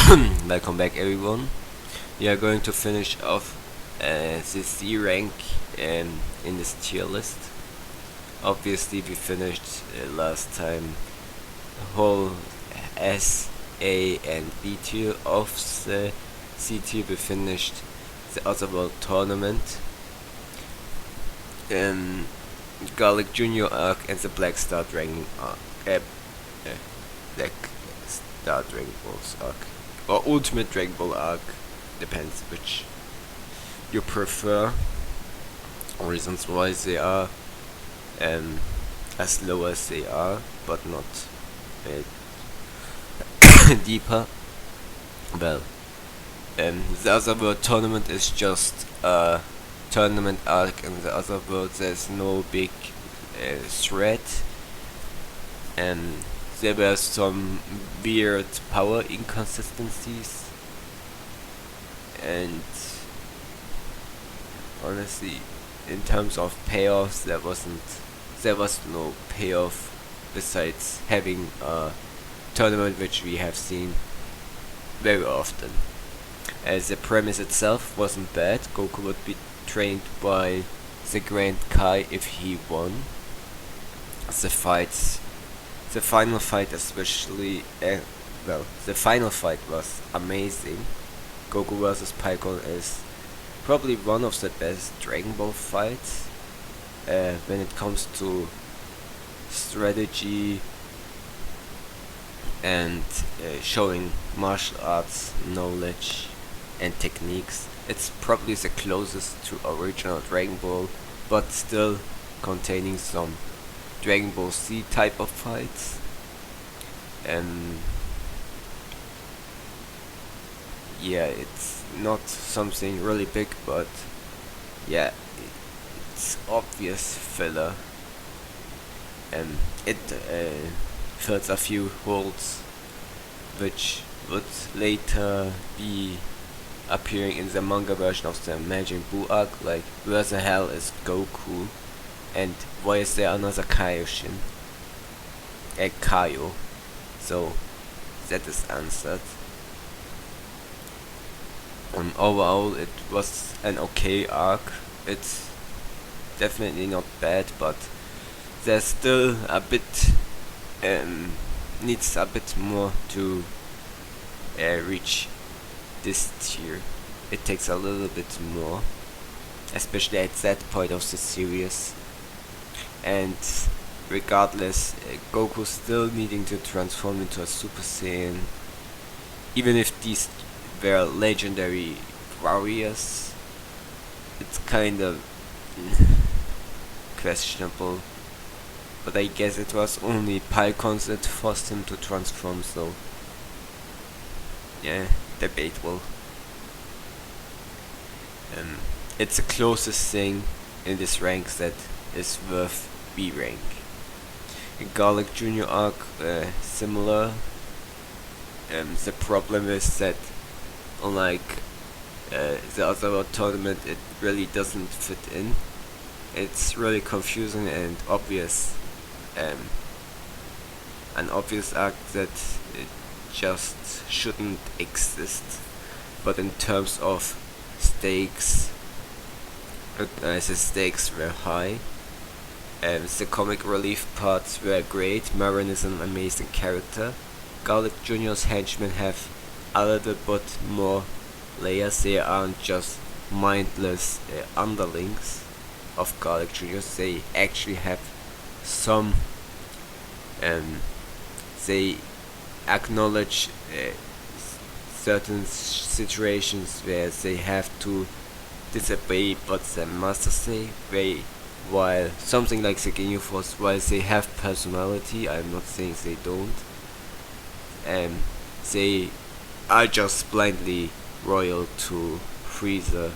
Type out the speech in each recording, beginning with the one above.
Welcome back, everyone. We are going to finish off the C rank in this tier list. Obviously, we finished last time the whole S, A, and B tier of the C tier. We finished the Otherworld tournament, Garlic Junior arc, and the Black Star Dragon arc. Black Star Dragon Balls arc. Or Ultimate Dragon Ball arc, depends which you prefer. Reasons why they are as low as they are, but not deeper. Well, the Otherworld tournament is just a tournament arc. In the Otherworld, there's no big threat, and there were some weird power inconsistencies, and honestly, in terms of payoffs, there was no payoff besides having a tournament which we have seen very often. As the premise itself wasn't bad. Goku would be trained by the Grand Kai if he won. The final fight especially, the final fight was amazing. Goku vs Piccolo is probably one of the best Dragon Ball fights when it comes to strategy and showing martial arts knowledge and techniques. It's probably the closest to original Dragon Ball, but still containing some Dragon Ball Z type of fights. Yeah, it's not something really big, but yeah, it's obvious filler, and it fills a few holes which would later be appearing in the manga version of the Majin Buu arc, like where the hell is Goku, and why is there another Kaioshin? Kaio. So that is answered. Overall, it was an okay arc. It's definitely not bad, but there's still a bit needs a bit more to reach this tier. It takes a little bit more, especially at that point of the series. And regardless, Goku still needing to transform into a Super Saiyan, even if these were legendary warriors. It's kind of questionable, but I guess it was only Pycons that forced him to transform, so yeah, debatable. It's the closest thing in this rank that is worth B rank. In Garlic Junior arc, similar. The problem is that unlike the other tournament, it really doesn't fit in. It's really confusing and obvious. An obvious arc that it just shouldn't exist. But in terms of stakes, the stakes were high. The comic relief parts were great. Marin is an amazing character. Garlic Jr.'s henchmen have a little bit more layers. They aren't just mindless underlings of Garlic Jr. They actually have some. They acknowledge certain situations where they have to disobey what their masters say. While something like the Ginyu Force, while they have personality, I'm not saying they don't. They are just blindly loyal to Freeza.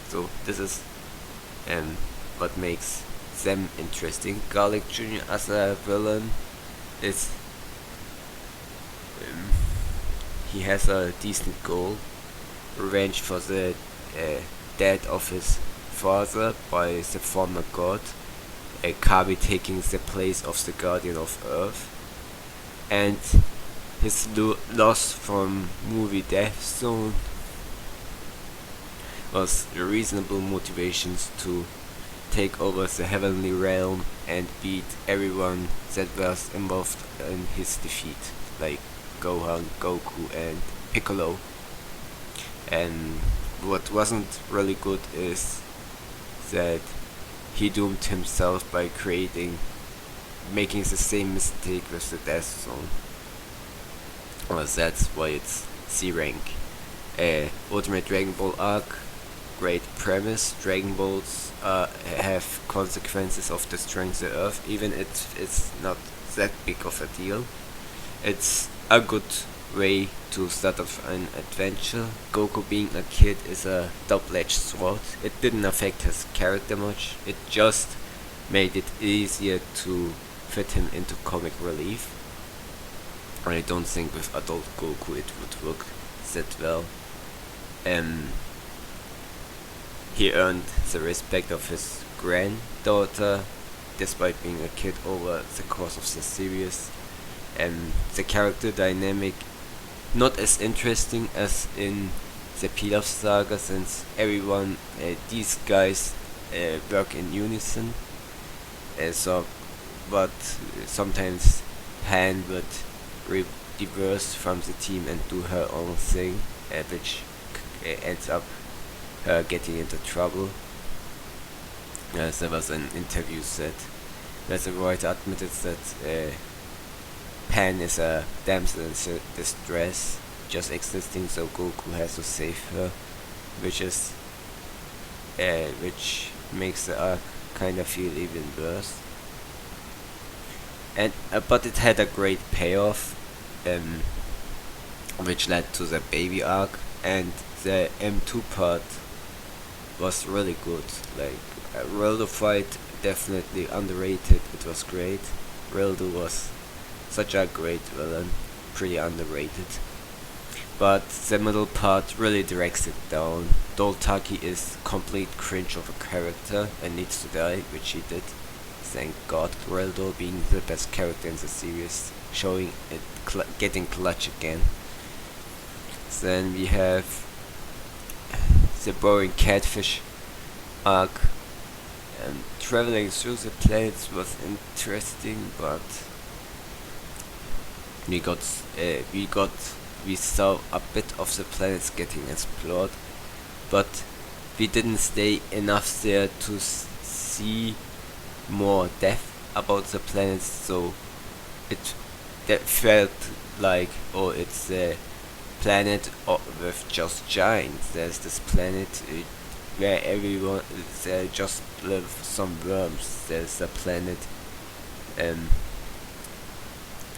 So this is what makes them interesting. Garlic Jr. as a villain is he has a decent goal: revenge for the death of his father by the former god, Kabi taking the place of the Guardian of Earth, and his loss from movie Death Zone was reasonable motivations to take over the heavenly realm and beat everyone that was involved in his defeat, like Gohan, Goku, and Piccolo. And what wasn't really good is that he doomed himself by making the same mistake with the Death Zone. Well, that's why it's C rank. Ultimate Dragon Ball arc, great premise. Dragon Balls have consequences of destroying the Earth, even if it's not that big of a deal. It's a good way to start off an adventure. Goku being a kid is a double-edged sword. It didn't affect his character much, it just made it easier to fit him into comic relief. I don't think with adult Goku it would work that well. He earned the respect of his granddaughter despite being a kid over the course of the series. The character dynamic not as interesting as in the Pilaf Saga, since these guys work in unison. But sometimes Han would diverse from the team and do her own thing, which ends up her getting into trouble. There was an interview where the writer admitted that Pan is a damsel in distress, just existing so Goku has to save her, which makes the arc kinda feel even worse. But it had a great payoff, which led to the baby arc, and the M2 part was really good. Like, Rildo fight, definitely underrated. It was great. Rildo was such a great villain, pretty underrated. But the middle part really drags it down. Doltaki is complete cringe of a character and needs to die, which he did. Thank God. Rildo being the best character in the series, showing it getting clutch again. Then we have the boring catfish arc. Traveling through the planets was interesting, but we saw a bit of the planets getting explored, but we didn't stay enough there to see more depth about the planets, so that felt like, oh, it's a planet with just giants. There's this planet where there just live some worms. There's a planet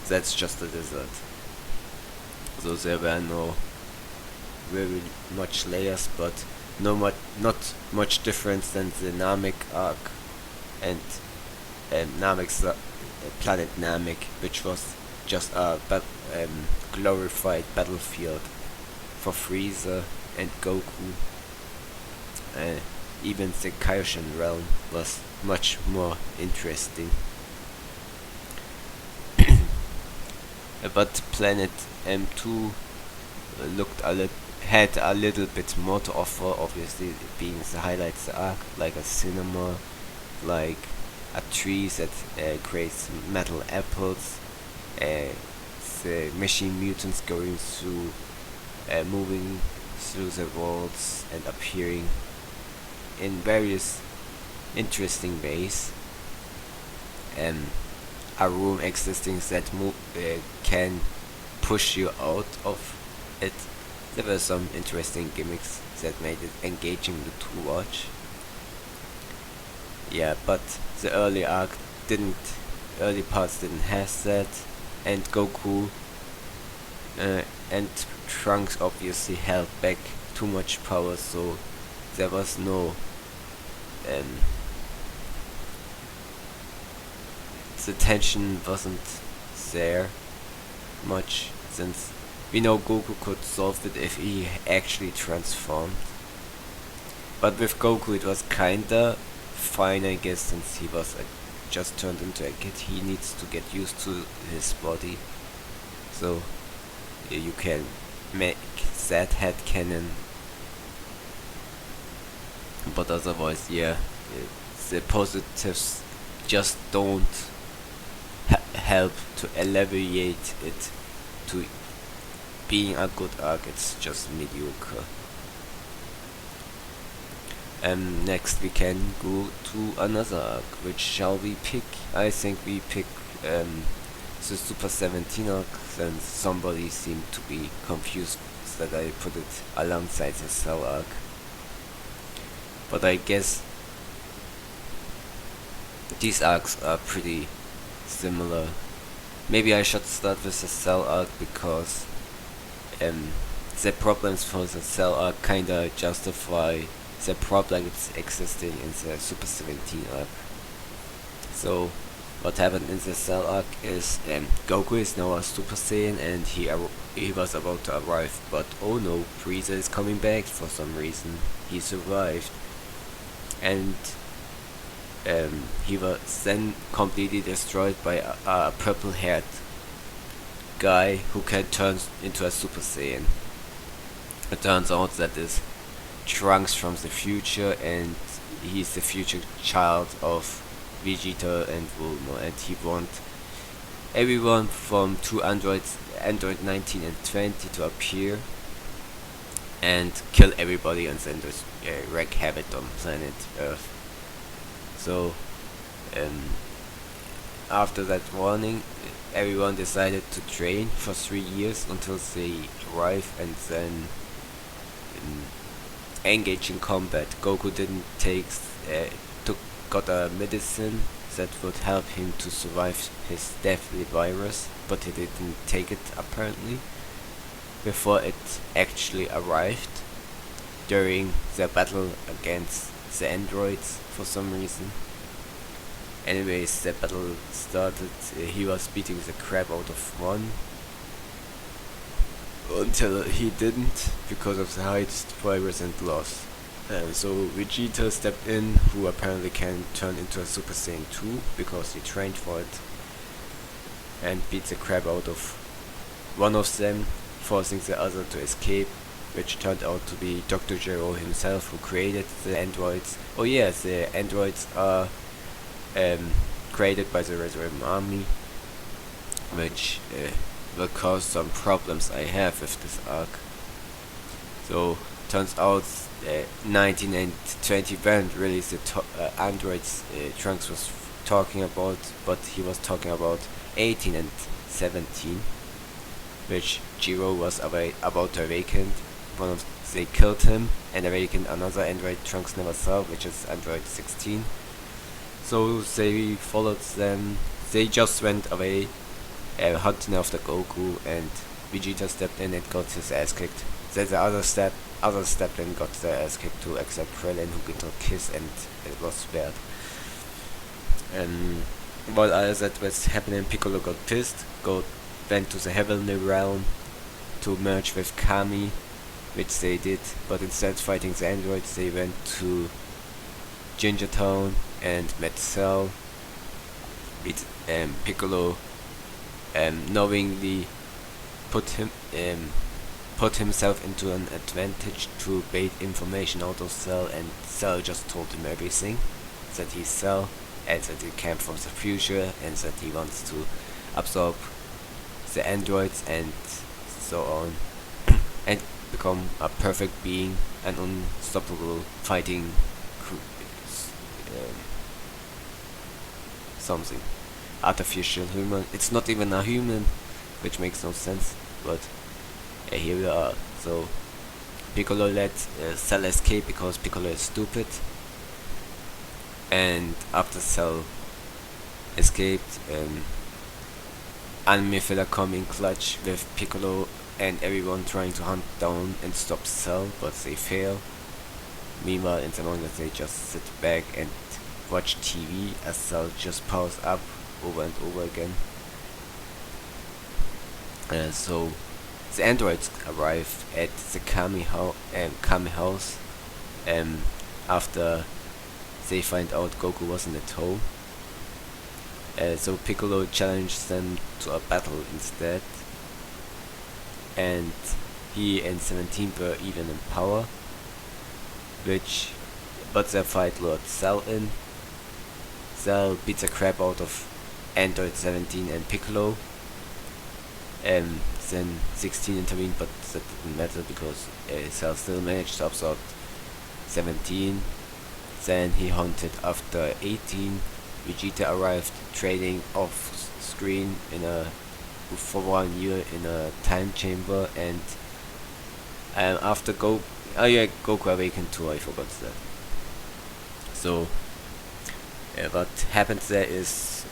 that's just a desert. So there were no very much layers, but not much difference than the Namek arc and Namek's planet Namek, which was just a glorified battlefield for Frieza and Goku. Even the Kaioken realm was much more interesting. But planet M2 had a little bit more to offer, obviously being the highlights the arc, like a cinema, like a tree that creates metal apples, the machine mutants going through, moving through the worlds and appearing in various interesting ways, a room existing that can push you out of it. There were some interesting gimmicks that made it engaging to watch. Yeah, but the early parts didn't have that, and Goku and Trunks obviously held back too much power, so there was no the tension wasn't there much, since we know Goku could solve it if he actually transformed. But with Goku it was kinda fine, I guess, since he was just turned into a kid. He needs to get used to his body, so you can make that head canon, but otherwise, yeah, the positives just don't help to alleviate it to being a good arc. It's just mediocre. Next we can go to another arc. Which shall we pick? I think we pick the Super 17 arc, since somebody seemed to be confused that I put it alongside the Cell arc. But I guess these arcs are pretty similar. Maybe I should start with the Cell arc because the problems for the Cell arc kinda justify the problems existing in the Super 17 arc. So what happened in the Cell arc is Goku is now a Super Saiyan and he was about to arrive, but oh no, Frieza is coming back for some reason. He survived, and he was then completely destroyed by a purple-haired guy who can turn into a Super Saiyan. It turns out that is Trunks from the future, and he's the future child of Vegeta and Bulma, and he wants everyone from two androids, Android 19 and 20, to appear and kill everybody and then just wreak havoc on planet Earth. So after that warning, everyone decided to train for 3 years until they arrive and then engage in combat. Goku didn't got a medicine that would help him to survive his deathly virus, but he didn't take it apparently before it actually arrived during the battle against the androids for some reason. Anyways, the battle started. He was beating the crap out of one until he didn't because of the height virus and lost. So Vegeta stepped in, who apparently can turn into a Super Saiyan 2 because he trained for it, and beat the crap out of one of them, forcing the other to escape, which turned out to be Dr. Gero himself, who created the androids. Oh yeah, the androids are created by the Resurrection Army, which will cause some problems I have with this arc. So turns out 19 and 20 weren't really the androids Trunks was talking about, but he was talking about 18 and 17, which Gero was about to awaken. They killed him and awakened another android Trunks never saw, which is Android 16. So they followed them. They just went away hunting after Goku, and Vegeta stepped in and got his ass kicked. Then the others stepped in and got their ass kicked too, except Krillin, who got a kiss, and it was bad. While all that was happening, Piccolo got pissed, went to the Heavenly Realm to merge with Kami, which they did, but instead of fighting the androids, they went to Ginger Town and met Cell. Piccolo knowingly put himself into an advantage to bait information out of Cell, and Cell just told him everything, that he's Cell, and that he came from the future, and that he wants to absorb the androids and so on, and become a perfect being, an unstoppable fighting something. Artificial human. It's not even a human, which makes no sense, but here we are. So Piccolo let Cell escape because Piccolo is stupid, and after Cell escaped, anime filler come in clutch with Piccolo and everyone trying to hunt down and stop Cell, but they fail. Meanwhile, in the manga, they just sit back and watch TV as Cell just powers up over and over again. So the androids arrived at the Kami house after they find out Goku wasn't at home. So Piccolo challenged them to a battle instead. and he and 17 were even in power, but they fight Lord Cell in. Cell beats the crap out of Android 17 and Piccolo. Then 16 intervened, but that didn't matter because Cell still managed to absorb 17. Then he hunted after 18. Vegeta arrived trading off screen for 1 year in a time chamber, and after Goku awakened too, I forgot that. So what happened there is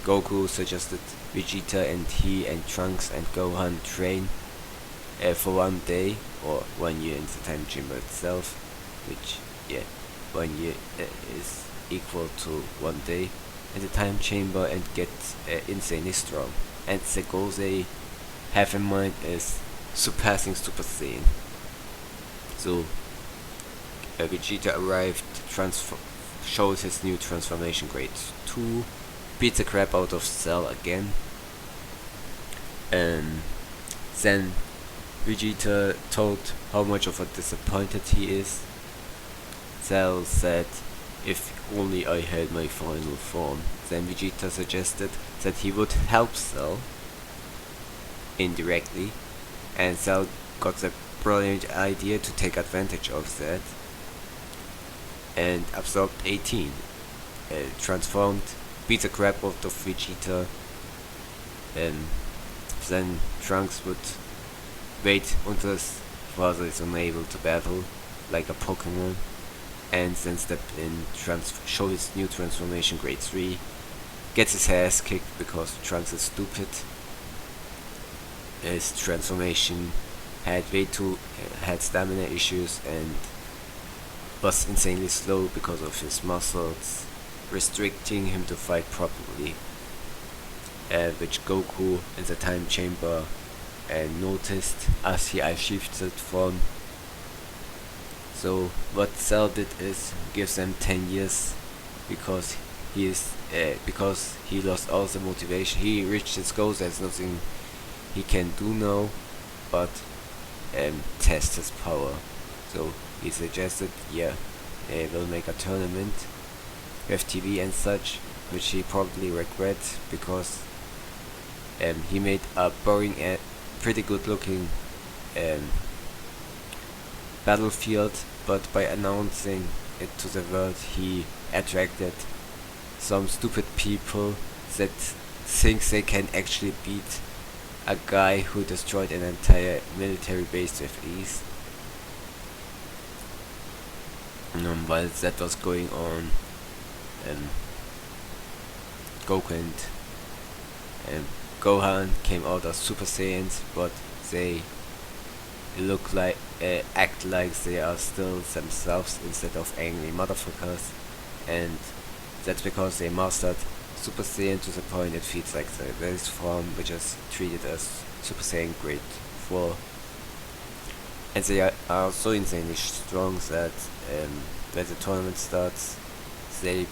Goku suggested Vegeta and he and Trunks and Gohan train for 1 day or 1 year in the time chamber itself, which 1 year is equal to 1 day in the time chamber, and get insanely strong. And the goal they have in mind is surpassing Super Saiyan. So Vegeta arrived, shows his new transformation grade 2, beats the crap out of Cell again, and then Vegeta told how much of a disappointed he is. Cell said, "If only I had my final form." Then Vegeta suggested that he would help Cell indirectly, and Cell got the brilliant idea to take advantage of that and absorbed 18, transformed, beat the crap out of Vegeta, and then Trunks would wait until his father is unable to battle like a Pokemon, and then step in, show his new transformation grade 3, gets his ass kicked because Trunks is stupid. His transformation had stamina issues and was insanely slow because of his muscles, restricting him to fight properly, which Goku in the time chamber noticed as he shifted form. So what Cell did is gives them 10 years because he lost all the motivation. He reached his goals. There's nothing he can do now but test his power. So he suggested, we'll make a tournament with TV and such, which he probably regrets because he made a boring and pretty good looking battlefield, but by announcing it to the world he attracted some stupid people that think they can actually beat a guy who destroyed an entire military base with ease. While that was going on, Goku and Gohan came out as Super Saiyans, but they act like they are still themselves instead of angry motherfuckers, and that's because they mastered Super Saiyan to the point it feels like the base form, which is treated as Super Saiyan grade 4. And they are so insanely strong that when the tournament starts, they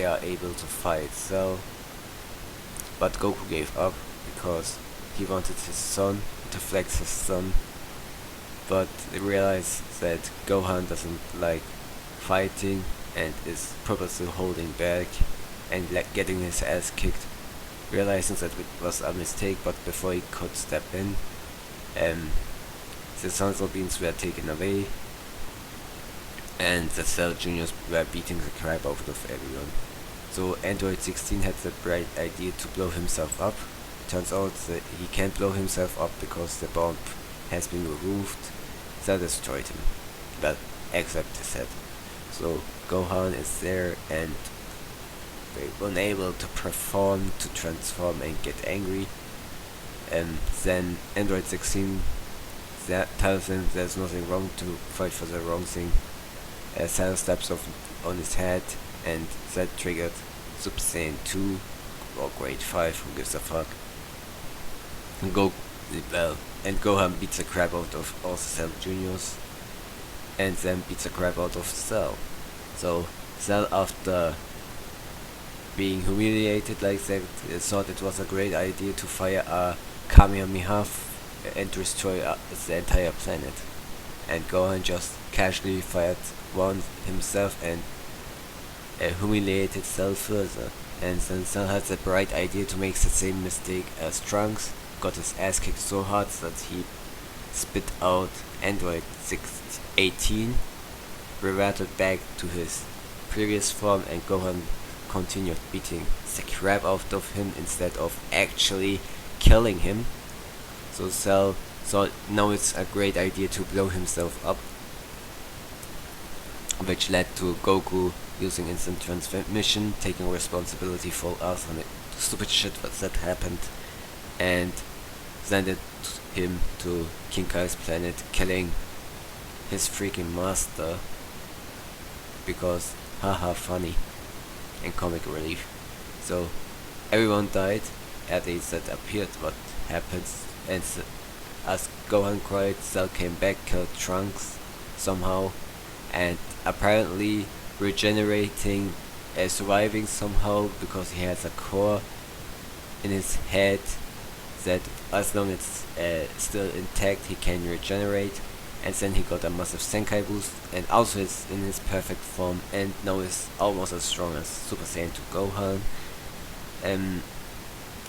are able to fight Cell. But Goku gave up because he wanted his son to flex his son. But they realized that Gohan doesn't like fighting and is purposely holding back and getting his ass kicked, realizing that it was a mistake. But before he could step in, the Sunsoul Beams were taken away, and the Cell Juniors were beating the crap out of everyone. So Android 16 had the bright idea to blow himself up. Turns out that he can't blow himself up because the bomb has been removed. Cell destroyed him, but except his head. So Gohan is there and very unable to perform, to transform and get angry. And then Android 16 tells him there's nothing wrong to fight for the wrong thing. Cell steps on his head, and that triggered Super Saiyan 2 or grade 5, who gives a fuck. And Gohan beats the crap out of all the Cell Juniors, and then beats the crap out of Cell. So Cell, after being humiliated like that, thought it was a great idea to fire a Kamehameha and destroy the entire planet. And Gohan just casually fired one himself and humiliated Cell further. And then Cell had the bright idea to make the same mistake as Trunks, got his ass kicked so hard that he spit out Android 618, reverted back to his previous form, and Gohan continued beating the crap out of him instead of actually killing him. So Cell thought now it's a great idea to blow himself up, which led to Goku using instant transmission, taking responsibility for Earth and the stupid shit that happened, and sent him to King Kai's planet, killing his freaking master because haha funny and comic relief. So everyone died, at least that appeared what happens, and as Gohan cried, Cell came back, killed Trunks somehow, and apparently regenerating, surviving somehow because he has a core in his head that as long as it's still intact he can regenerate, and then he got a massive Senkai boost and also is in his perfect form and now is almost as strong as Super Saiyan 2 Gohan.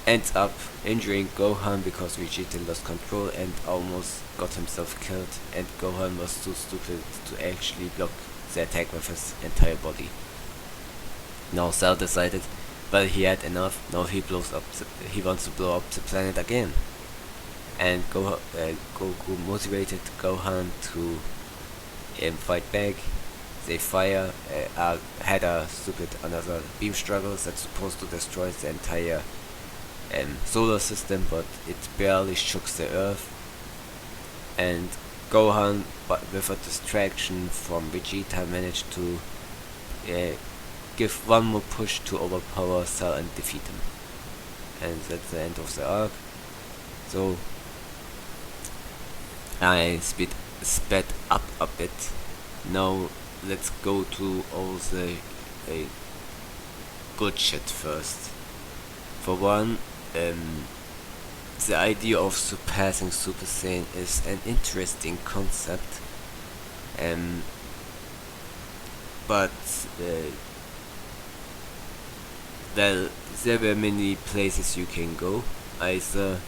Ends up injuring Gohan because Vegeta lost control and almost got himself killed, and Gohan was too stupid to actually block the attack with his entire body. Now Cell decided, but he had enough. Now he wants to blow up the planet again. And Goku motivated Gohan to fight back. They had another beam struggle that's supposed to destroy the entire solar system, but it barely shook the Earth. And Gohan, but with a distraction from Vegeta, managed to give one more push to overpower Cell and defeat him. And that's the end of the arc. So I sped up a bit. Now let's go to all the good shit first. For one, the idea of surpassing Super Saiyan is an interesting concept, but well, there were many places you can go. Either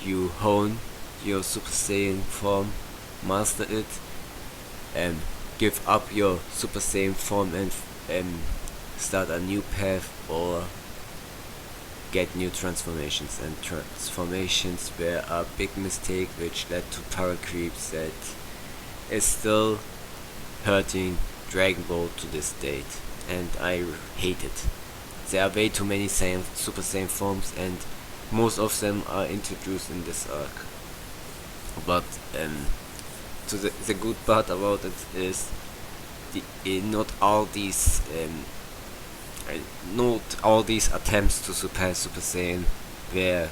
you hone your Super Saiyan form, master it, give up your Super Saiyan form and start a new path, or get new transformations, and transformations were a big mistake which led to power creep that is still hurting Dragon Ball to this date, and I hate it. There are way too many Super Saiyan forms, and most of them are introduced in this arc. But the good part about it is not all these attempts to surpass Super Saiyan were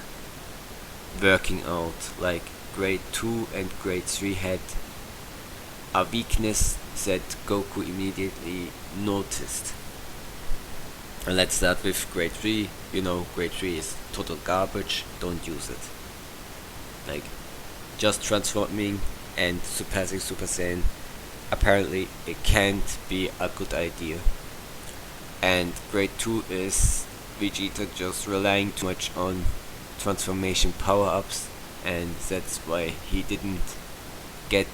working out. Like Grade 2 and Grade 3 had a weakness that Goku immediately noticed. And let's start with Grade 3. You know, Grade 3 is total garbage, don't use it. Like, just transforming and surpassing Super Saiyan, apparently it can't be a good idea. And Grade 2 is Vegeta just relying too much on transformation power-ups, and that's why he didn't get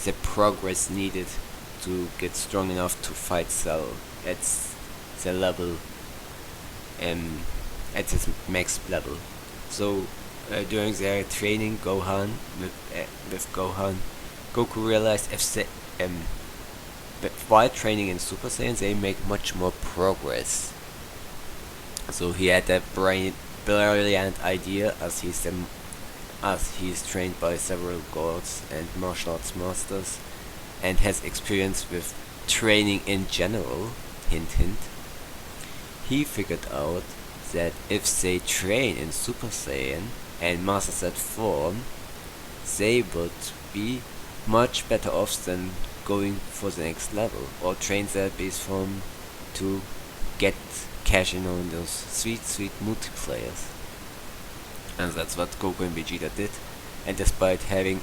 the progress needed to get strong enough to fight Cell at the level, at his max level. So during their training, with Gohan, Goku realized while training in Super Saiyan, they make much more progress. So he had that brilliant idea, as he's trained by several gods and martial arts masters, and has experience with training in general. Hint hint. He figured out that if they train in Super Saiyan and master that form, they would be much better off than going for the next level, or train their base form to get cash in on those sweet multiplayers. and that's what Goku and Vegeta did. And despite having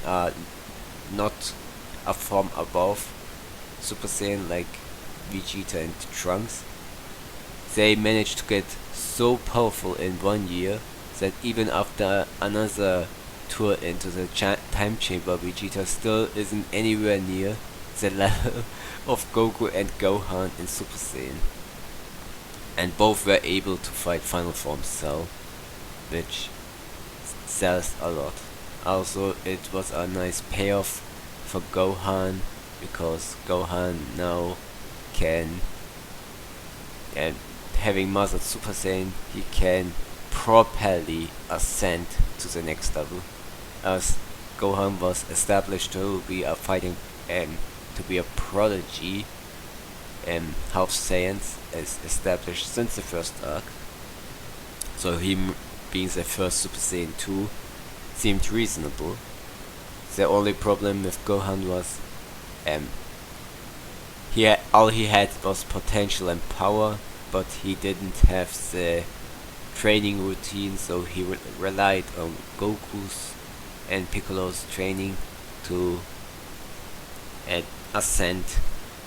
not a form above Super Saiyan like Vegeta and Trunks, they managed to get so powerful in 1 year that even after another tour into the time chamber, Vegeta still isn't anywhere near the level of Goku and Gohan in Super Saiyan. And both were able to fight Final Form Cell, which sells a lot. Also, it was a nice payoff for Gohan, because Gohan now can, and having mastered Super Saiyan, he can properly ascend to the next level, as Gohan was established to be a fighting to be a prodigy, and half Saiyans is established since the first arc. So him being the first Super Saiyan 2 seemed reasonable. The only problem with Gohan was all he had was potential and power, but he didn't have the training routine, so he relied on Goku's and Piccolo's training to ascend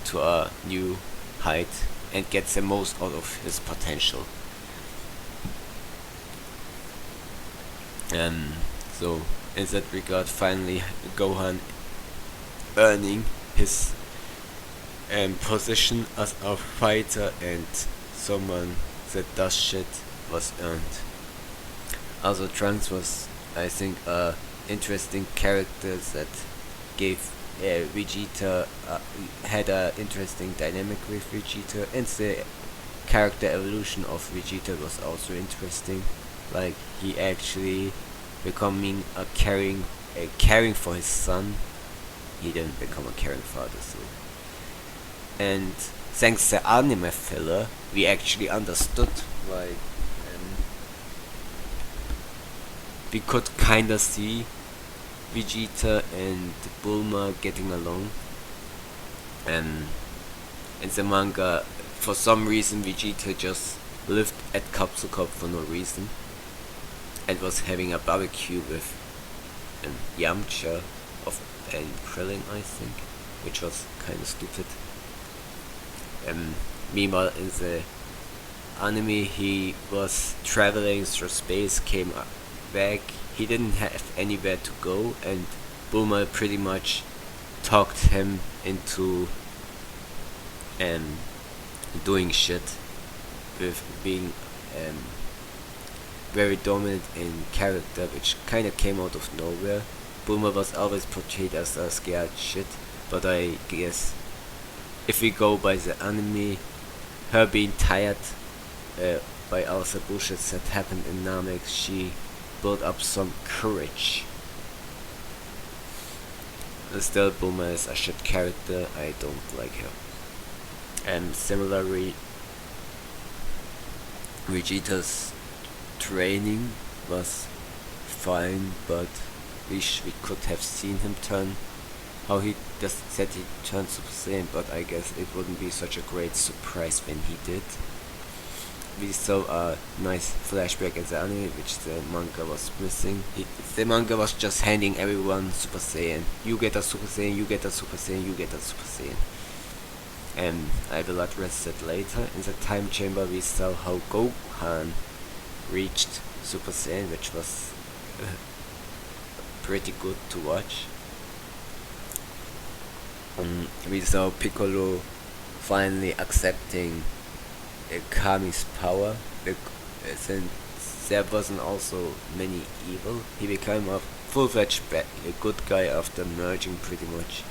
to a new height and get the most out of his potential. So in that regard, finally Gohan earning his position as a fighter and someone that does shit was earned. Also, Trunks was, I think, a interesting character that gave Vegeta had a interesting dynamic with Vegeta, and the character evolution of Vegeta was also interesting. Like, he actually becoming a caring for his son. He didn't become a caring father, so. And thanks to anime filler, we actually understood why we could kinda see Vegeta and Bulma getting along. In the manga, for some reason, Vegeta just lived at Capsule Corp for no reason, and was having a barbecue with Yamcha and Krillin, I think, which was kinda stupid. Meanwhile, in the anime, he was traveling through space, came back. He didn't have anywhere to go, and Bulma pretty much talked him into doing shit, with being very dominant in character, which kinda came out of nowhere. Bulma was always portrayed as a scared shit, but I guess if we go by the anime, her being tired by all the bullshit that happened in Namek, she built up some courage. Still, Bulma is a shit character, I don't like her. And similarly, Vegeta's training was fine, but wish we could have seen him turn how he just said he turned Super Saiyan, but I guess it wouldn't be such a great surprise when he did. We saw a nice flashback in the anime, which the manga was missing. The manga was just handing everyone Super Saiyan. You get a Super Saiyan, you get a Super Saiyan, you get a Super Saiyan. And I will address that later. In the time chamber, we saw how Gohan reached Super Saiyan, which was pretty good to watch. We saw Piccolo finally accepting Kami's power, since there wasn't also many evil. He became a full-fledged good guy after merging pretty much.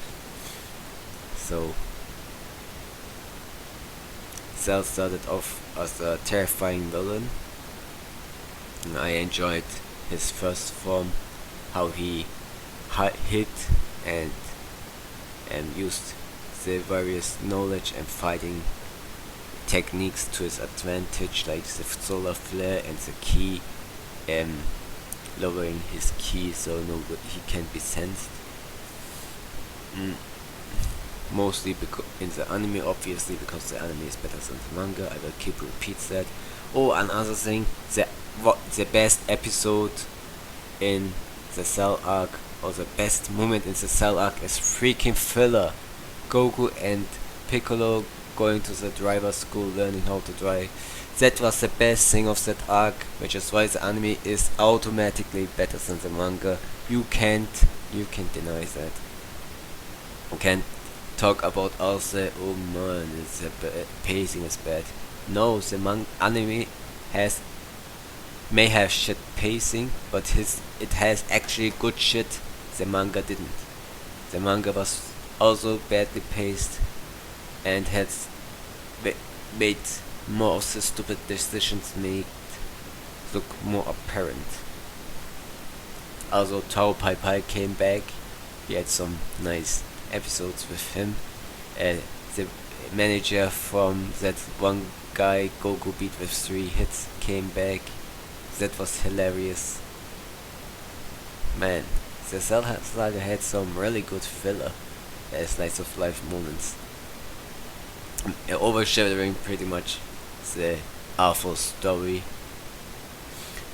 So Cell started off as a terrifying villain, and I enjoyed his first form, how he hit and used the various knowledge and fighting techniques to his advantage, like the solar flare and the key, lowering his key so he can't be sensed. Mostly in the anime, obviously, because the anime is better than the manga. I will keep repeat that. Oh, another thing, the best episode in the Cell arc, or the best moment in the Cell arc, is freaking filler. Goku and Piccolo going to the driver school learning how to drive. That was the best thing of that arc, which is why the anime is automatically better than the manga. You can't deny that. You can't talk about also, oh man, it's pacing is bad. No, the anime may have shit pacing, but it has actually good shit. The manga didn't. The manga was also badly paced and had made more of the stupid decisions made look more apparent. Also, Tao Pai Pai came back. He had some nice episodes with him. The manager from that one guy Goku beat with 3 hits came back. That was hilarious. Man, the Cell Saga had some really good filler slice of life moments, overshadowing pretty much the awful story.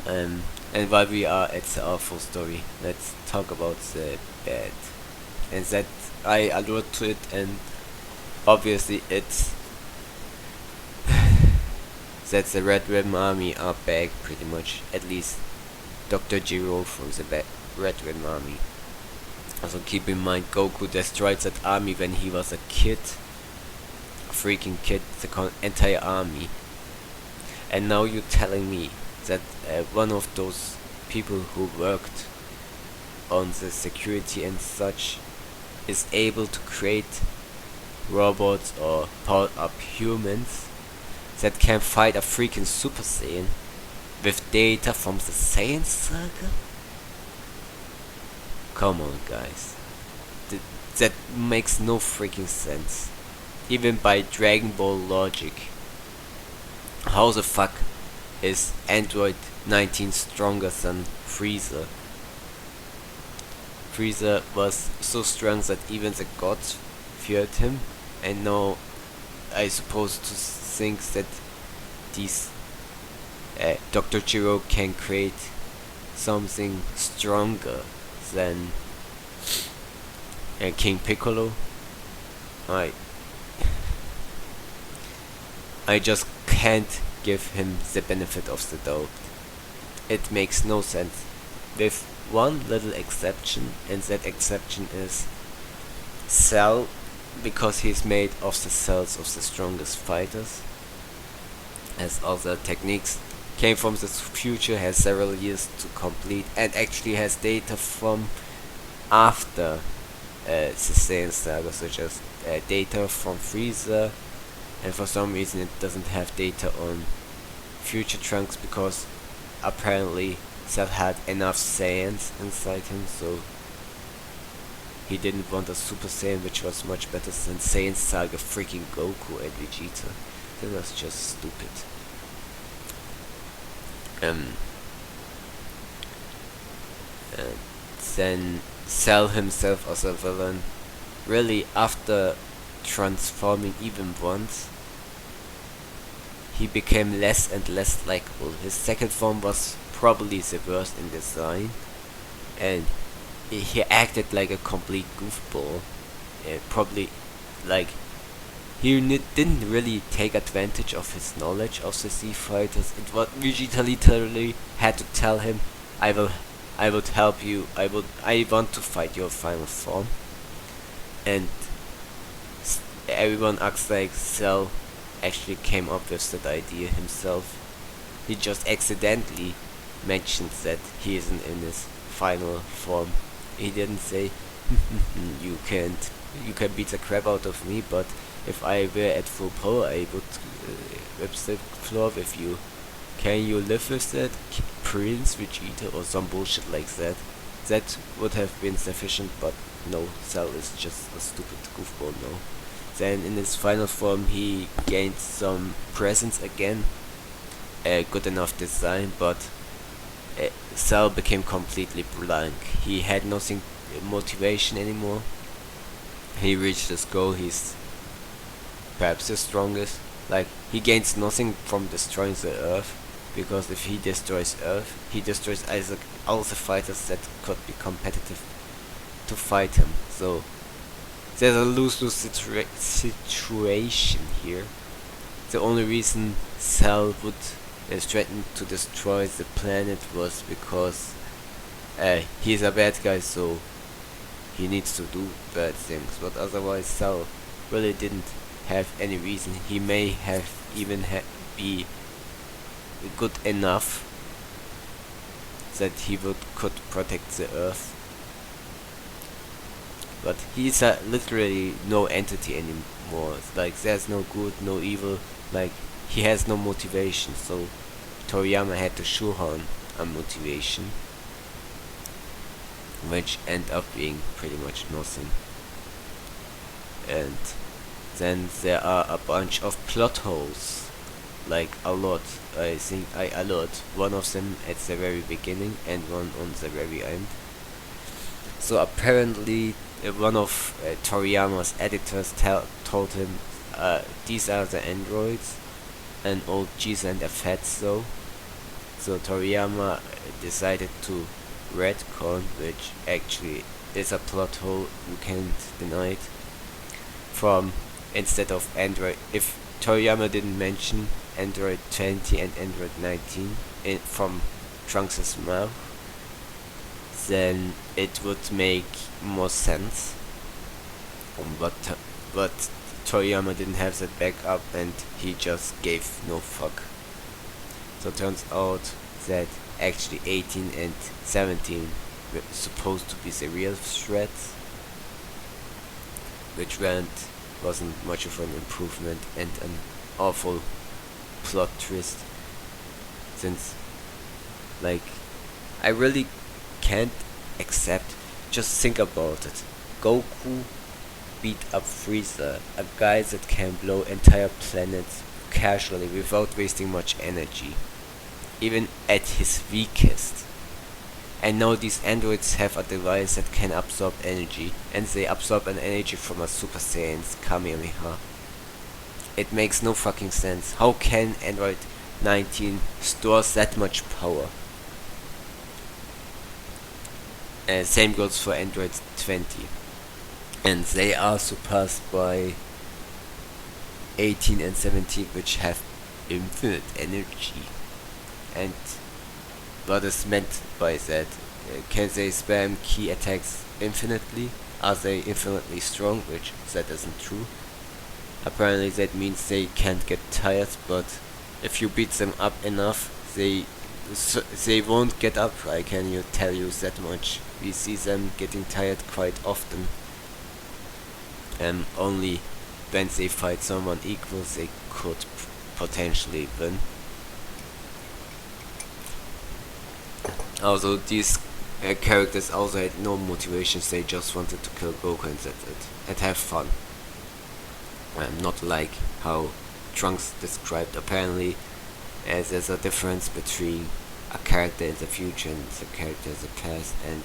And while we are at the awful story, let's talk about the bad. And that I alluded to it, and obviously it's that the Red Ribbon Army are back pretty much, at least Dr. Gero from the Red Ribbon Army. Also keep in mind, Goku destroyed that army when he was a kid, a freaking kid, the entire army. And now you're telling me that one of those people who worked on the security and such is able to create robots or powered up humans that can fight a freaking Super Saiyan with data from the Saiyan Saga? Come on, guys. That makes no freaking sense. Even by Dragon Ball logic. How the fuck is Android 19 stronger than Freeza? Freeza was so strong that even the gods feared him, and now I suppose to think that these Dr. Gero can create something stronger than King Piccolo. I just can't give him the benefit of the doubt. It makes no sense, with one little exception, and that exception is Cell, because he's made of the cells of the strongest fighters, as other techniques came from the future, has several years to complete, and actually has data from after the Saiyan Saga, such as data from Frieza, and for some reason it doesn't have data on future Trunks, because apparently Cell had enough Saiyans inside him, so he didn't want a Super Saiyan, which was much better than Saiyan Saga freaking Goku and Vegeta. That was just stupid. And then Cell himself as a villain, really after transforming even once, he became less and less likable. His second form was probably the worst in design, and he acted like a complete goofball. Probably like he didn't really take advantage of his knowledge of the Z fighters. It was Vegeta literally had to tell him, I would help you, I want to fight your final form. And everyone acts like Cell actually came up with that idea himself. He just accidentally mentioned that he isn't in his final form. He didn't say, you can beat the crap out of me, but if I were at full power, I would whip the floor with you. Can you live with that, Prince Vegeta, or some bullshit like that? That would have been sufficient, but no, Cell is just a stupid goofball now. Then in his final form he gained some presence again, good enough design, but Cell became completely blank. He had nothing motivation anymore. He reached his goal, he's perhaps the strongest. Like, he gains nothing from destroying the Earth, because if he destroys Earth, he destroys all the fighters that could be competitive to fight him. So there's a lose-lose situation here. The only reason Cell would threaten to destroy the planet was because he's a bad guy, so he needs to do bad things. But otherwise, Cell really didn't have any reason. He may have even be good enough that he could protect the Earth. But he's literally no entity anymore. Like, there's no good, no evil. Like, he has no motivation. So Toriyama had to shoehorn a motivation, which ended up being pretty much nothing. And then there are a bunch of plot holes. Like, a lot. I think a lot. One of them at the very beginning and one on the very end. So apparently one of Toriyama's editors told him these are the androids, and old G's and the fats though. So Toriyama decided to retcon, which actually is a plot hole, you can't deny it. From instead of Android, if Toriyama didn't mention Android 20 and Android 19 from Trunks' mouth, then it would make more sense. But Toriyama didn't have that backup, and he just gave no fuck. So it turns out that actually 18 and 17 were supposed to be the real threats, which wasn't much of an improvement and an awful plot twist. Since, like, I really can't accept. Just think about it. Goku beat up Freeza, a guy that can blow entire planets casually without wasting much energy, even at his weakest. And now these androids have a device that can absorb energy, and they absorb an energy from a Super Saiyan's Kamehameha. It makes no fucking sense. How can Android 19 store that much power? Same goes for Android 20. And they are surpassed by 18 and 17, which have infinite energy. And what is meant by that? Can they spam key attacks infinitely? Are they infinitely strong? Which that isn't true. Apparently that means they can't get tired, but if you beat them up enough, they won't get up. I can tell you that much. We see them getting tired quite often. And only when they fight someone equal, they could potentially win. Also, these characters also had no motivations. They just wanted to kill Goku and that's it, and have fun. Not like how Trunks described. Apparently, there's a difference between a character in the future and the character in the past, and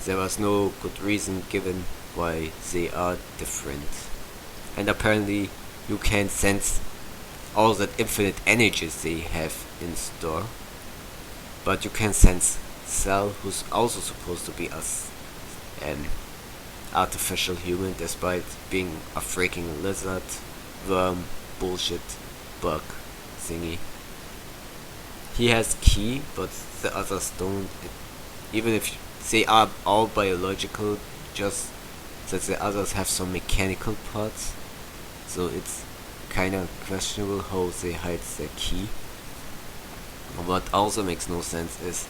there was no good reason given why they are different. And apparently, you can sense all that infinite energies they have in store, but you can sense Cell, who's also supposed to be an artificial human, despite being a freaking lizard, worm, bullshit, bug thingy. He has ki, but the others don't. Even if they are all biological, just that the others have some mechanical parts, so it's kinda questionable how they hide their ki. What also makes no sense is,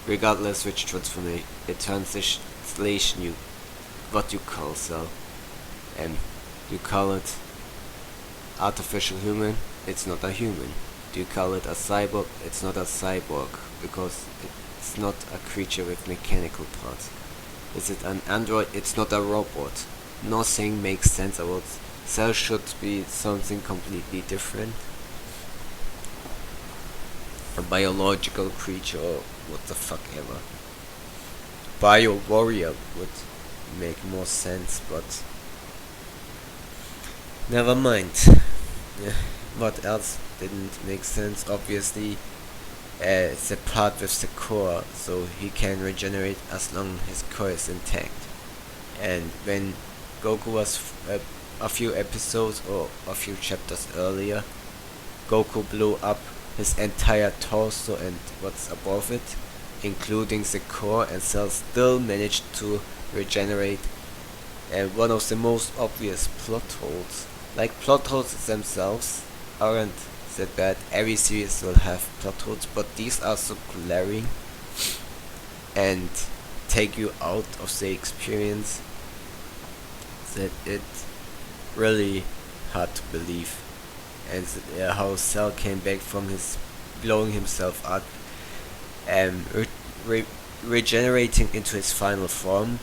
regardless which translation what you call Cell, and you call it artificial human, it's not a human. Do you call it a cyborg? It's not a cyborg, because it's not a creature with mechanical parts. Is it an android? It's not a robot. Nothing makes sense about Cell. Should be something completely different. A biological creature, or what the fuck ever. Bio warrior would make more sense, but never mind. What else didn't make sense? Obviously, the part with the core, so he can regenerate as long as his core is intact. And when Goku was a few episodes or a few chapters earlier, Goku blew up his entire torso and what's above it, including the core, and Cell still managed to regenerate. And one of the most obvious plot holes, like plot holes themselves aren't that bad, every series will have plot holes, but these are so glaring and take you out of the experience that it really hard to believe. And how Cell came back from his blowing himself up and regenerating into his final form,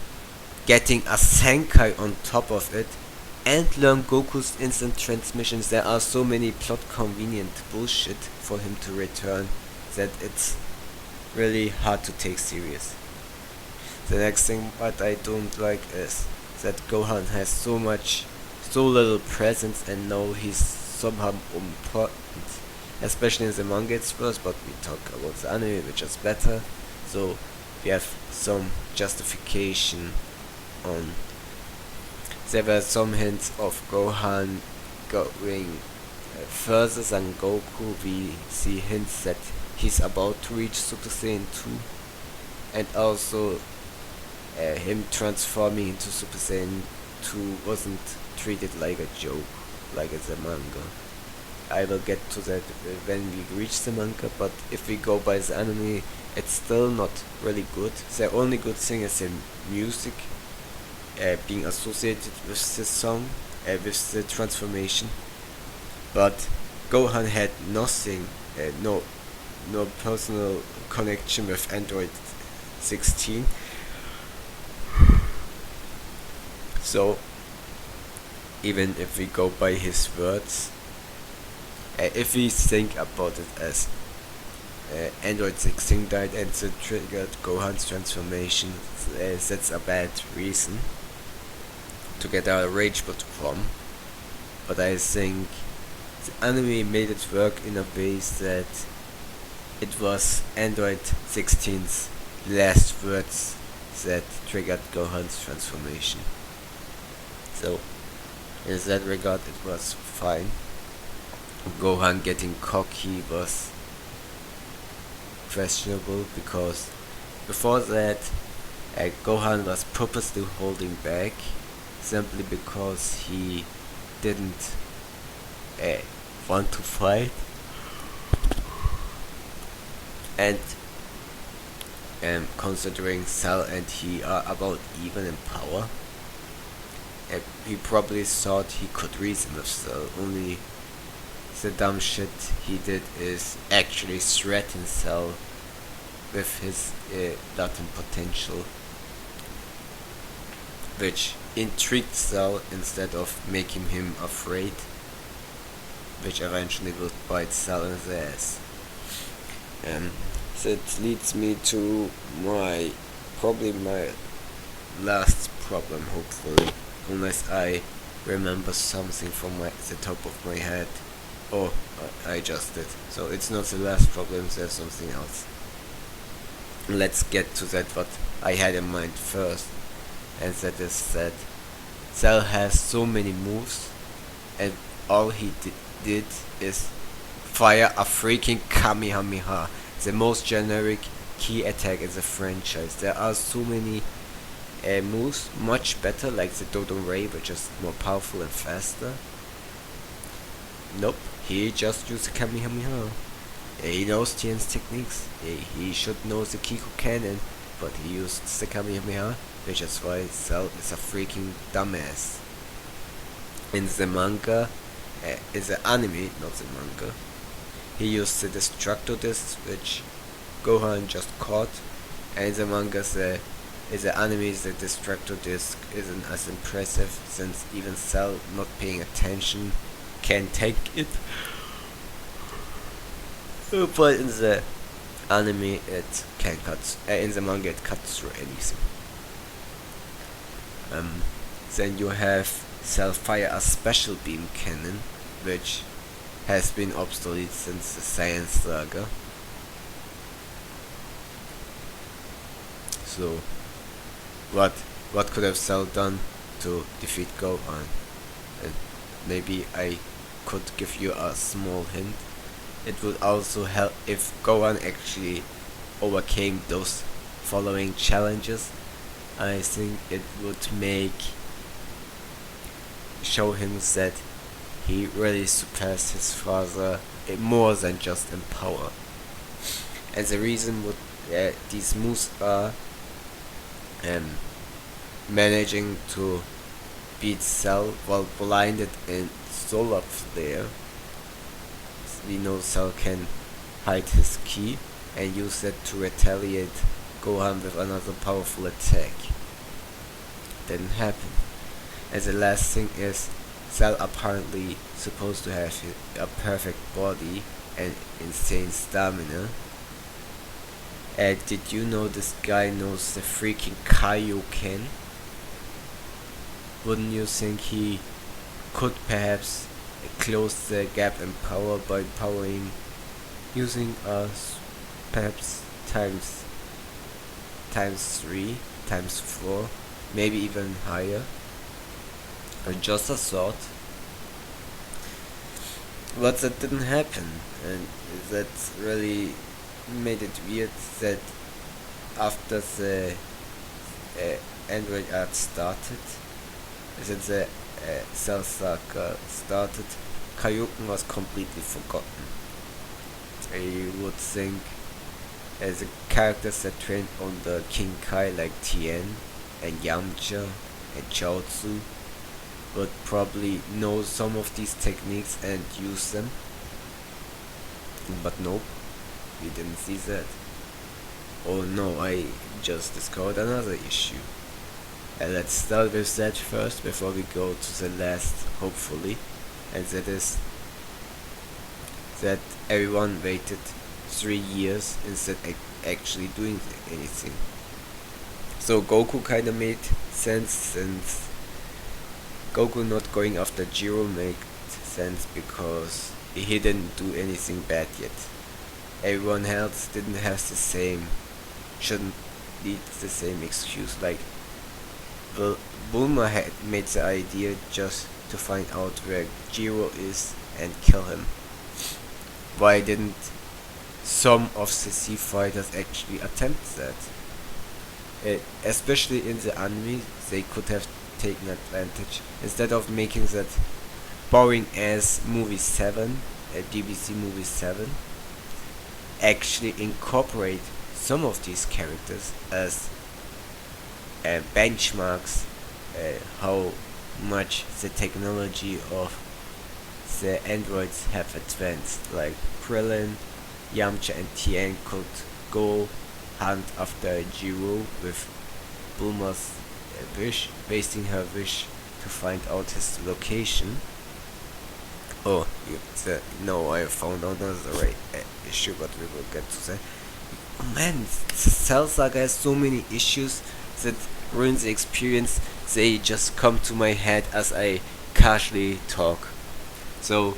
getting a Senkai on top of it, and learn Goku's instant transmissions. There are so many plot convenient bullshit for him to return that it's really hard to take serious. The next thing what I don't like is that Gohan has so little presence, and now he's somehow important, especially in the manga it's worse, but we talk about the anime, which is better, so we have some justification on. There were some hints of Gohan going further than Goku. We see hints that he's about to reach Super Saiyan 2, and also him transforming into Super Saiyan 2 wasn't treated like a joke, like it's a manga. I will get to that when we reach the manga, but if we go by the anime, it's still not really good. The only good thing is the music being associated with this song, with the transformation. But Gohan had nothing, no personal connection with Android 16. So even if we go by his words, if we think about it as Android 16 died and so triggered Gohan's transformation, that's a bad reason to get a rage bot from. But I think the anime made it work in a way that it was Android 16's last words that triggered Gohan's transformation. So in that regard it was fine. Gohan getting cocky was questionable, because before that Gohan was purposely holding back simply because he didn't want to fight, and considering Cell and he are about even in power, he probably thought he could reason with Cell. Only the dumb shit he did is actually threaten Cell with his latent potential, which intrigued Cell instead of making him afraid, which eventually would bite Cell in the ass. That leads me to probably my last problem, hopefully, unless I remember something from the top of my head. Oh, I just did. So it's not the last problem, there's something else. Let's get to that what I had in mind first, and that is that Cell has so many moves, and all he did is fire a freaking Kamehameha, the most generic key attack in the franchise. There are so many moves, much better, like the Dodo Ray, which is more powerful and faster. Nope, he just used the Kamehameha. He knows Tien's techniques. He should know the Kiko cannon, but he used the Kamehameha, which is why Cell is a freaking dumbass. In the manga, in the anime, not the manga, he used the Destructo Disc, which Gohan just caught, and in the manga, in the anime, the Destructo Disc isn't as impressive, since even Cell, not paying attention, can take it. But in the anime, it can cut. In the manga, it cuts through anything. Then you have Cell fire a special beam cannon, which has been obsolete since the Saiyan Saga. So what could have Cell done to defeat Gohan? And maybe I could give you a small hint. It would also help if Gohan actually overcame those following challenges. I think it would show him that he really surpassed his father more than just in power. And the reason these moves are managing to beat Cell while blinded in solar flare. We know Cell can hide his ki and use that to retaliate Gohan with another powerful attack. Didn't happen. And the last thing is, Cell apparently supposed to have a perfect body and insane stamina. And did you know this guy knows the freaking Kaioken? Wouldn't you think he could perhaps close the gap in power by using perhaps times 3, times 4, maybe even higher? Or just a thought. But that didn't happen, and that really made it weird that after the Android art started, that the Cell Saga started, Kaioken was completely forgotten. You would think as the characters that trained on the King Kai like Tien and Yamcha and Chaozu would probably know some of these techniques and use them. But nope, we didn't see that. Oh no, I just discovered another issue. Let's start with that first before we go to the last, hopefully. And that is that everyone waited 3 years instead of actually doing anything. So Goku kinda made sense, since Goku not going after Jiro made sense because he didn't do anything bad yet. Everyone else shouldn't need the same excuse. Like, Bulma had made the idea just to find out where Jiro is and kill him. Why didn't some of the C fighters actually attempt that? Especially in the anime, they could have taken advantage. Instead of making that boring ass movie 7, DBC movie 7, actually incorporate some of these characters as benchmarks how much the technology of the androids have advanced. Like Krillin, Yamcha and Tien could go hunt after Jiro with Bulma's wish, wasting her wish to find out his location. Oh, no, I found out another issue, but we will get to that. Oh man, the Cell Saga has so many issues that ruin the experience. They just come to my head as I casually talk. So,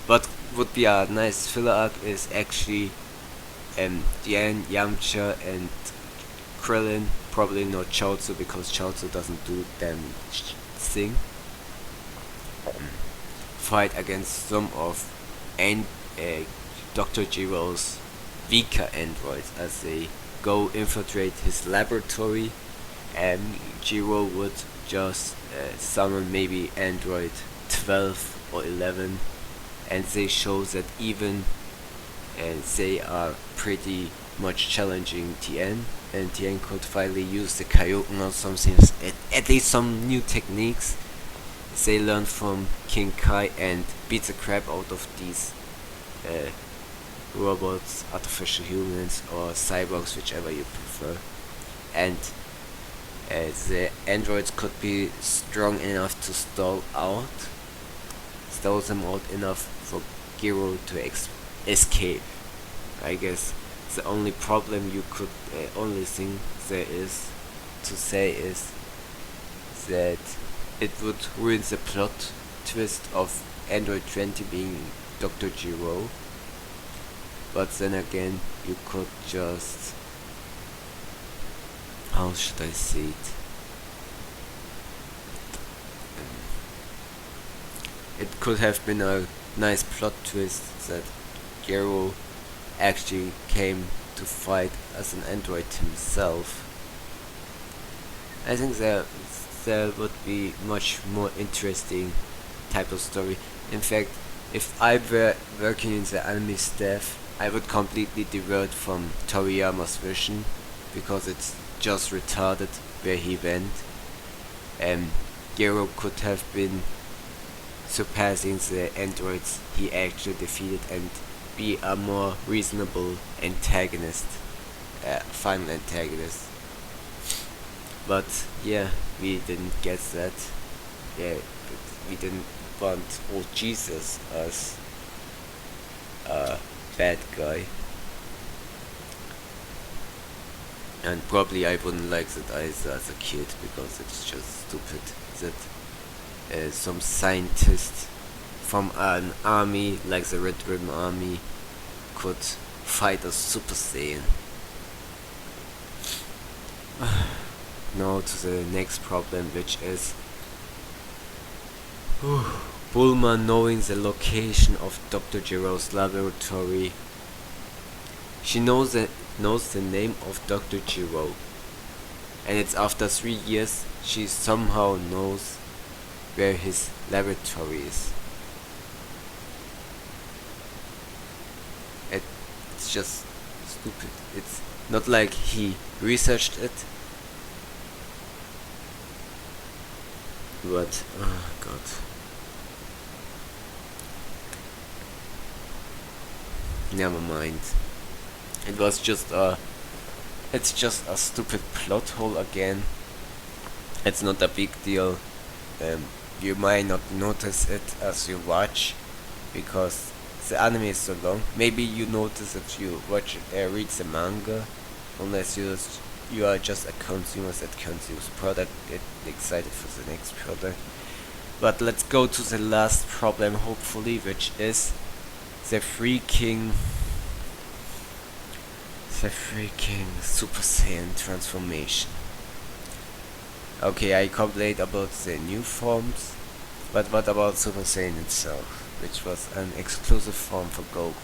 what would be a nice filler arc is actually Tien, Yamcha and Krillin, probably not Chaozu because Chaozu doesn't do damn thing, fight against some of Dr. Jiro's weaker androids as they go infiltrate his laboratory, and Jiro would just summon maybe android 12 or 11, and they show that even they are pretty much challenging Tien, and Tien could finally use the Kaioken or something, at least some new techniques they learned from King Kai, and beat the crap out of these robots, artificial humans or cyborgs, whichever you prefer. And the androids could be strong enough to stall them out enough for Giro to escape. I guess the only problem you could, only thing there is to say is that it would ruin the plot twist of Android 20 being Dr. Giro. But then again, you could just how should I say it? It could have been a nice plot twist that Gero actually came to fight as an android himself. I think there would be much more interesting type of story. In fact, if I were working in the anime staff, I would completely divert from Toriyama's vision, because it's just retarded where he went. Gero could have been surpassing the androids he actually defeated and be a more reasonable antagonist, final antagonist. But yeah, we didn't get that. Yeah, we didn't want old Jesus as a bad guy. And probably I wouldn't like that either as a kid, because it's just stupid that some scientist from an army like the Red Ribbon Army could fight a Super Saiyan. Now to the next problem, which is Bulma knowing the location of Dr. Jiro's laboratory. She knows the name of Dr. Jiro, and it's after 3 years she somehow knows where his laboratory is. It's just stupid. It's not like he researched it, but oh god. Never mind. It's just a stupid plot hole again. It's not a big deal. You might not notice it as you watch, because the anime is so long. Maybe you notice if you read the manga, unless you are just a consumer that consumes product, get excited for the next product. But let's go to the last problem, hopefully, which is the freaking Super Saiyan transformation. Okay, I complained about the new forms, but what about Super Saiyan itself, which was an exclusive form for Goku?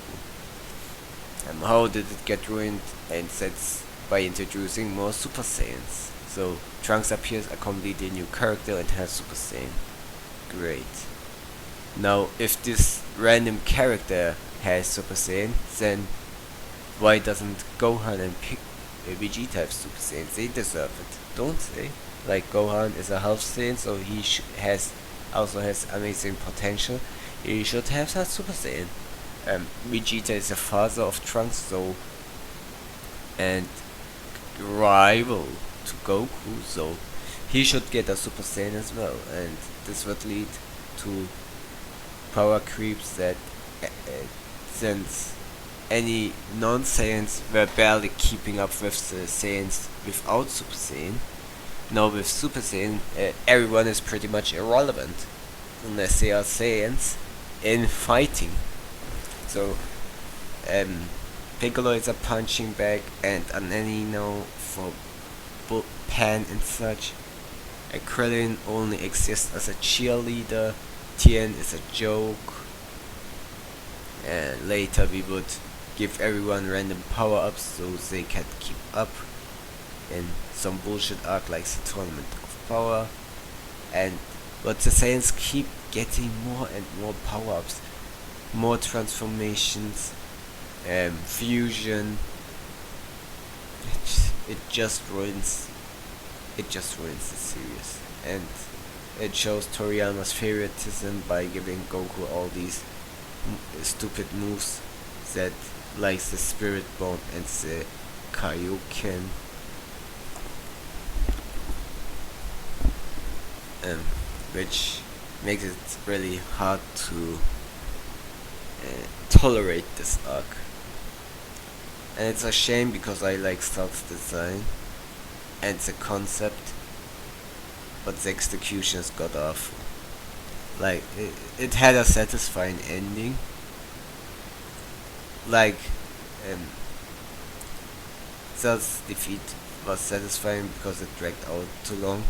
How did it get ruined? And that's by introducing more Super Saiyans. So Trunks appears a completely new character and has Super Saiyan. Great. Now, if this random character has Super Saiyan, then why doesn't Gohan and Vegeta have Super Saiyan? They deserve it, don't they? Like, Gohan is a half Saiyan, so he also has amazing potential. He should have that Super Saiyan. Vegeta is the father of Trunks, so, and rival to Goku, so he should get a Super Saiyan as well. And this would lead to power creeps that, since any non-Saiyans were barely keeping up with the Saiyans without Super Saiyan, now with Super Saiyan, everyone is pretty much irrelevant, unless they are Saiyans in fighting. So, Piccolo is a punching bag and an Anino for Pan and such. Krillin only exists as a cheerleader. Tien is a joke. And later we would give everyone random power-ups so they can keep up in some bullshit arc like the Tournament of Power. But the Saiyans keep getting more and more power-ups, more transformations, fusion. It just ruins the series, and it shows Toriyama's favoritism by giving Goku all these stupid moves that, like the Spirit Bomb and the Kaioken, which makes it really hard to tolerate this arc. And it's a shame, because I like Stark's design and the concept, but the execution is god awful. Like, it had a satisfying ending, like Cell's defeat was satisfying because it dragged out too long.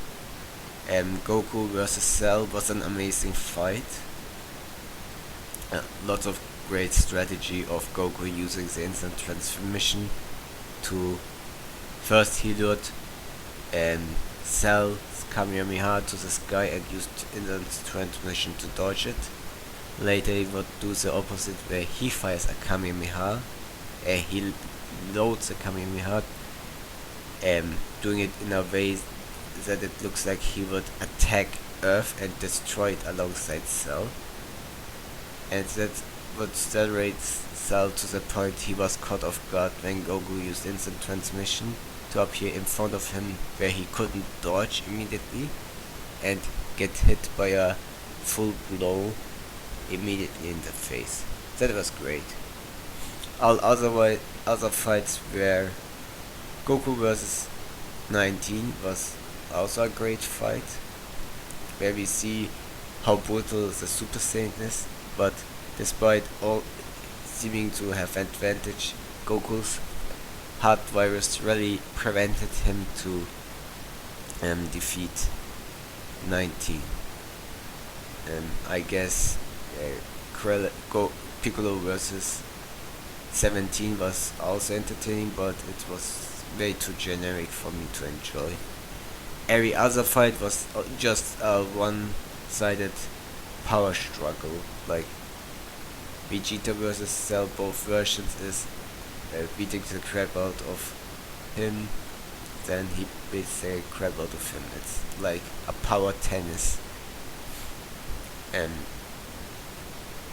Goku vs Cell was an amazing fight. Lots of great strategy of Goku using the instant transmission to first he lured Cell's Kamehameha to the sky and used instant transmission to dodge it. Later he would do the opposite where he fires a Kamehameha, he loads a Kamehameha, doing it in a way that it looks like he would attack Earth and destroy it alongside Cell. And that would accelerate Cell to the point he was caught off guard when Goku used instant transmission to appear in front of him where he couldn't dodge immediately and get hit by a full blow immediately in the face. That was great. All other fights were Goku vs 19 was also a great fight, where we see how brutal the Super Saiyan is, but despite all seeming to have advantage, Goku's heart virus really prevented him to defeat 19. I guess Piccolo vs 17 was also entertaining, but it was way too generic for me to enjoy. Every other fight was just a one-sided power struggle, like Vegeta vs Cell, both versions is beating the crap out of him, then he beats the crap out of him. It's like a power tennis. And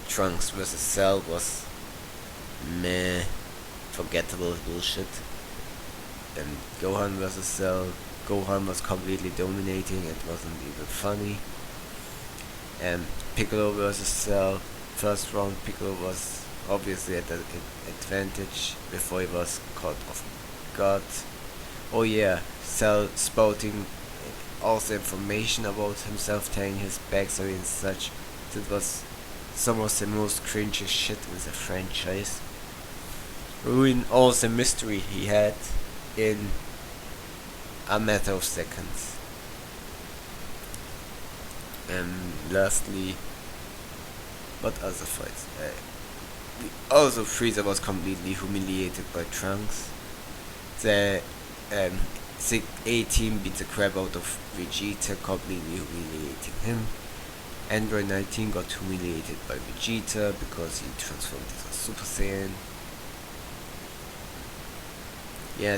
Trunks vs Cell was meh, forgettable bullshit. And Gohan vs Cell, Gohan was completely dominating, it wasn't even funny. And Piccolo vs Cell, first round Piccolo was obviously at an advantage before he was caught off guard. Oh yeah, Cell spouting also information about himself, telling his backstory and such. That was some of the most cringy shit in the franchise. Ruin all the mystery he had in a matter of seconds. And lastly, what other fights? Also, Frieza was completely humiliated by Trunks. The A-Team beat the crap out of Vegeta, completely humiliating him. Android 19 got humiliated by Vegeta because he transformed into a Super Saiyan. Yeah,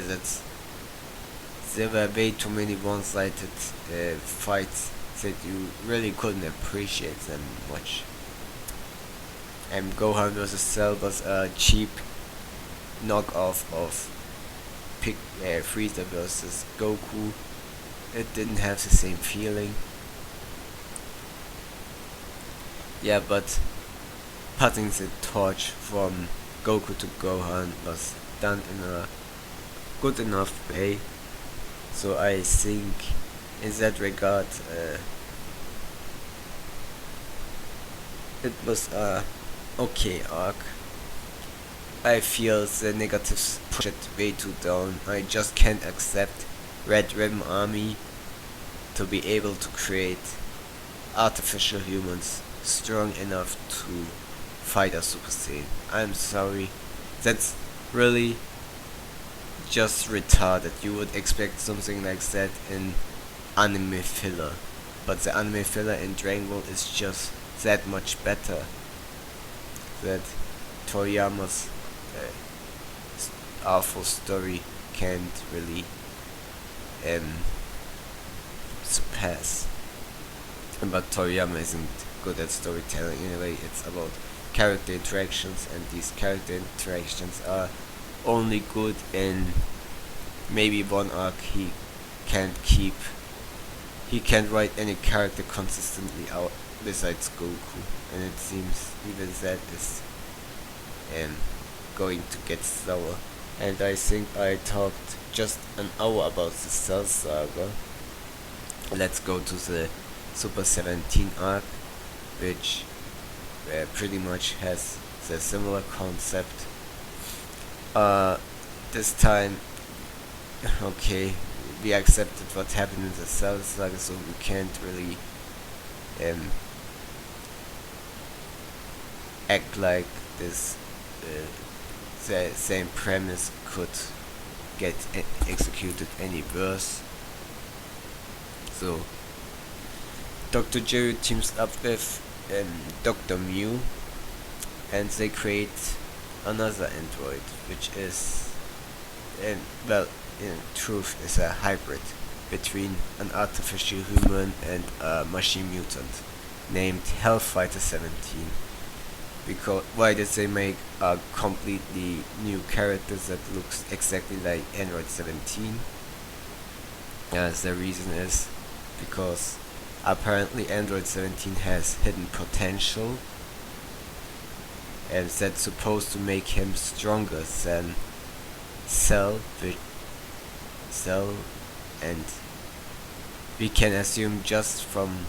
there were way too many one-sided fights that you really couldn't appreciate them much. And Gohan vs Cell was a cheap knockoff of Freeza vs Goku. It didn't have the same feeling. Yeah, but passing the torch from Goku to Gohan was done in a good enough way. So I think in that regard it was a okay arc. I feel the negatives push it way too down. I just can't accept Red Ribbon Army to be able to create artificial humans strong enough to fight a Super Saiyan. I'm sorry. That's really just retarded. You would expect something like that in anime filler. But the anime filler in Dragon Ball is just that much better. That Toriyama's awful story can't really surpass. But Toriyama isn't good at storytelling anyway. It's about character interactions, and these character interactions are only good in maybe one arc. He can't write any character consistently out besides Goku, and it seems even that is going to get sour. And I think I talked just an hour about the Cell Saga. Let's go to the Super 17 arc, which pretty much has the similar concept. This time okay, we accepted what happened in the Cell Saga, so we can't really um, act like this the same premise could get executed any worse. So Dr. Jerry teams up with Dr. Mew, and they create another android, which is, well, in truth, is a hybrid between an artificial human and a machine mutant named Hellfighter 17. Because why did they make a completely new character that looks exactly like Android 17? The reason is because apparently Android 17 has hidden potential, and that's supposed to make him stronger than Cell, and we can assume just from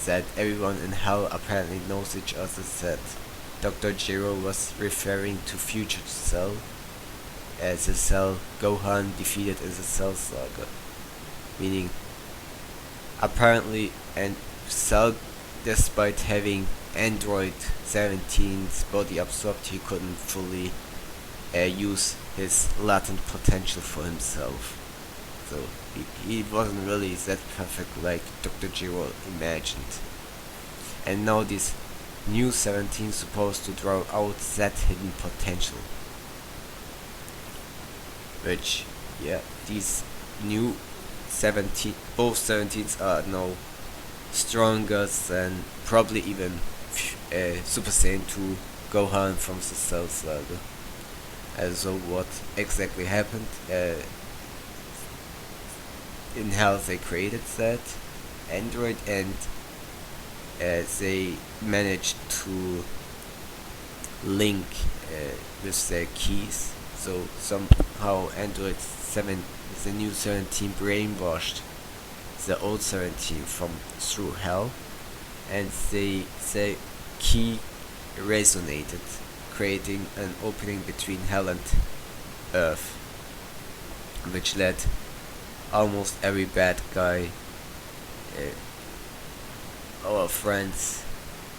that everyone in Hell apparently knows each other, that Dr. Gero was referring to future Cell as the Cell Gohan defeated in the Cell Saga. Meaning, apparently, and Cell, despite having Android 17's body absorbed, he couldn't fully use his latent potential for himself. So he wasn't really that perfect like Dr. Gero imagined. And now this new 17 is supposed to draw out that hidden potential. Which, yeah, these new 17, both 17s are now stronger than probably even Super Saiyan 2 Gohan from the Cell Saga. So what exactly happened? In Hell they created that android, and they managed to link with their keys. So somehow Android 7, the new 17, brainwashed the old 17 from through Hell, and the key resonated, creating an opening between Hell and Earth, which led almost every bad guy, our friends,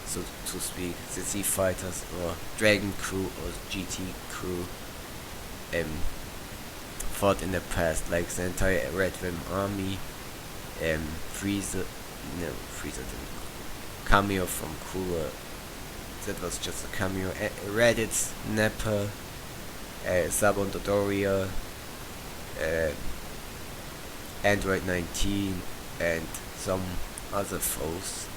so to speak, the Z Fighters or Dragon Crew or GT Crew, fought in the past, like the entire Red Rim army, Freeza didn't, cameo from Cooler, that was just a cameo, Reddit's Nappa, Sabon Dodoria, Android 19, and some other foes,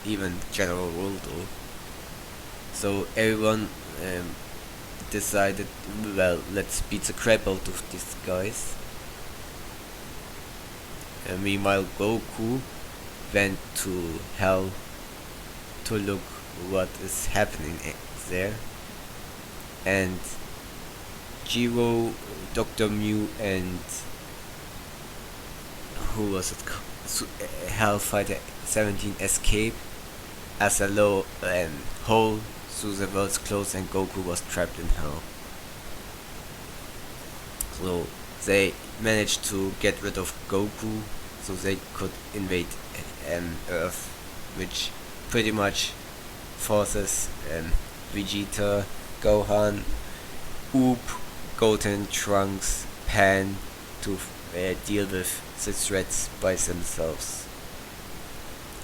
even General Roldo. So everyone decided, well, let's beat the crap out of these guys. And meanwhile, Goku went to Hell to look what is happening there, and Gero, Dr. Mew, and who was it? Hellfighter 17 escaped as a low hole through the world's closed, and Goku was trapped in Hell. So they managed to get rid of Goku so they could invade Earth, which pretty much forces Vegeta, Gohan, Oop, Goten, Trunks, Pan to deal with the threats by themselves.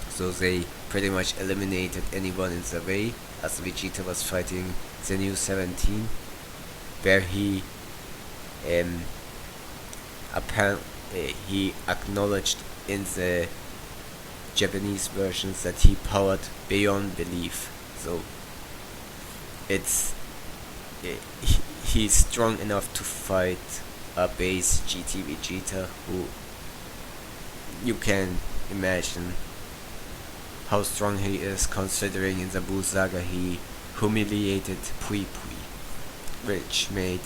So they pretty much eliminated anyone in the way, as Vegeta was fighting the new 17, where he apparently he acknowledged in the Japanese versions that he powered beyond belief. So it's he's strong enough to fight a base GT Vegeta, who you can imagine how strong he is, considering in the Buu Saga he humiliated Pui Pui, which made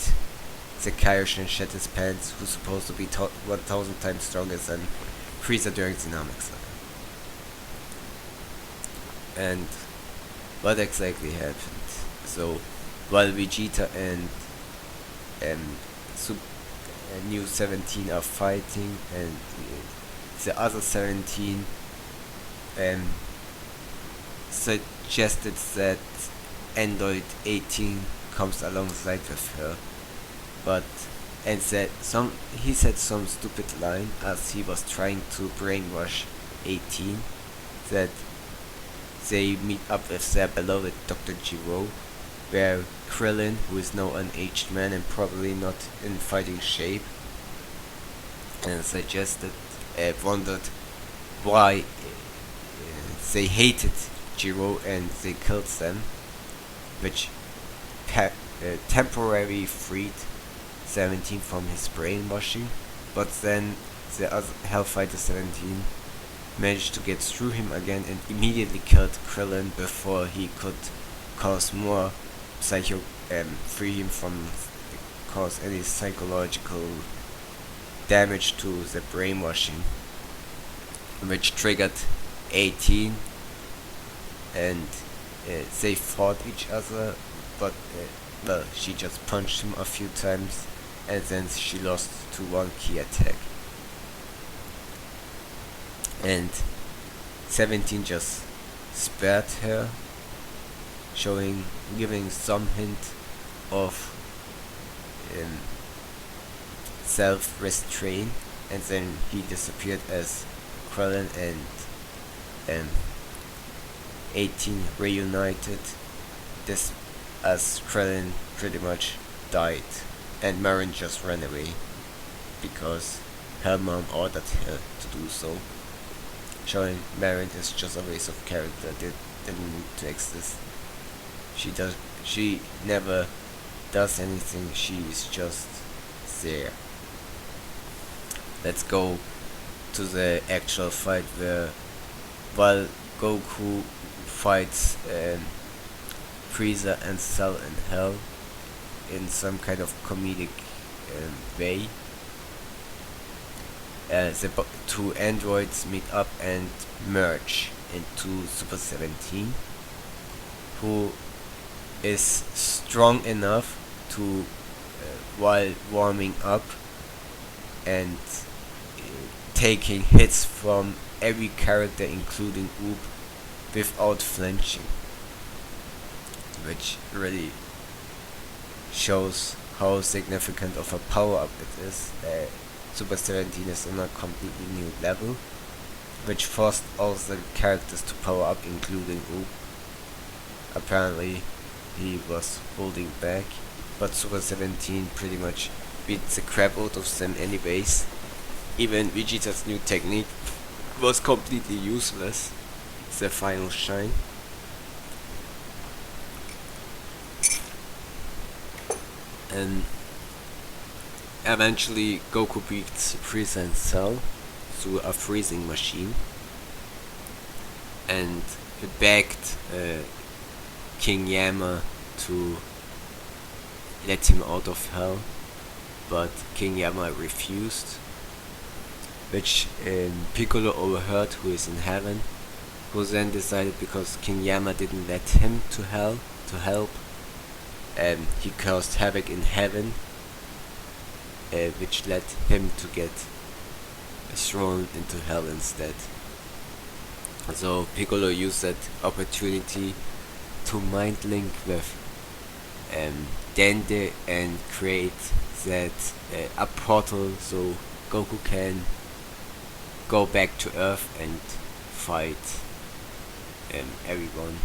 the Kaioshin shed his pants, who's supposed to be 1000 times stronger than Frieza during the Namek Saga. And what exactly happened? So while Vegeta and um, new 17 are fighting, and the other 17 um, suggested that Android 18 comes alongside with her, but and he said some stupid line as he was trying to brainwash 18 that they meet up with their beloved Dr. Giro, where Krillin, who is now an aged man and probably not in fighting shape, and wondered why they hated Giro and they killed them, which temporarily freed 17 from his brainwashing, but then the other Hellfighter 17 managed to get through him again and immediately killed Krillin before he could cause more free him from cause any psychological damage to the brainwashing, which triggered 18, and they fought each other, but she just punched him a few times and then she lost to one key attack. And 17 just spared her, giving some hint of self-restraint, and then he disappeared as Krillin and 18 reunited, this as Krillin pretty much died and Marin just ran away because her mom ordered her to do so, showing Marin is just a waste of character that didn't need to exist. She never does anything, she's just there. Let's go to the actual fight while Goku fights Frieza and Cell in Hell in some kind of comedic way. The two androids meet up and merge into Super 17, who is strong enough to, while warming up and taking hits from every character including Oop without flinching, which really shows how significant of a power up it is. Super 17 is on a completely new level, which forced all the characters to power up including Oop. Apparently he was holding back, but Super 17 pretty much beat the crap out of them anyways. Even Vegeta's new technique was completely useless, the final shine. And eventually Goku beats Freeza and Cell through a freezing machine, and begged King Yama to let him out of hell, but King Yama refused, which Piccolo overheard, who is in heaven, who then decided, because King Yama didn't let him to hell to help, he caused havoc in heaven, which led him to get thrown into hell instead. So Piccolo used that opportunity to mind link with Dende and create that a portal so Goku can go back to Earth and fight everyone,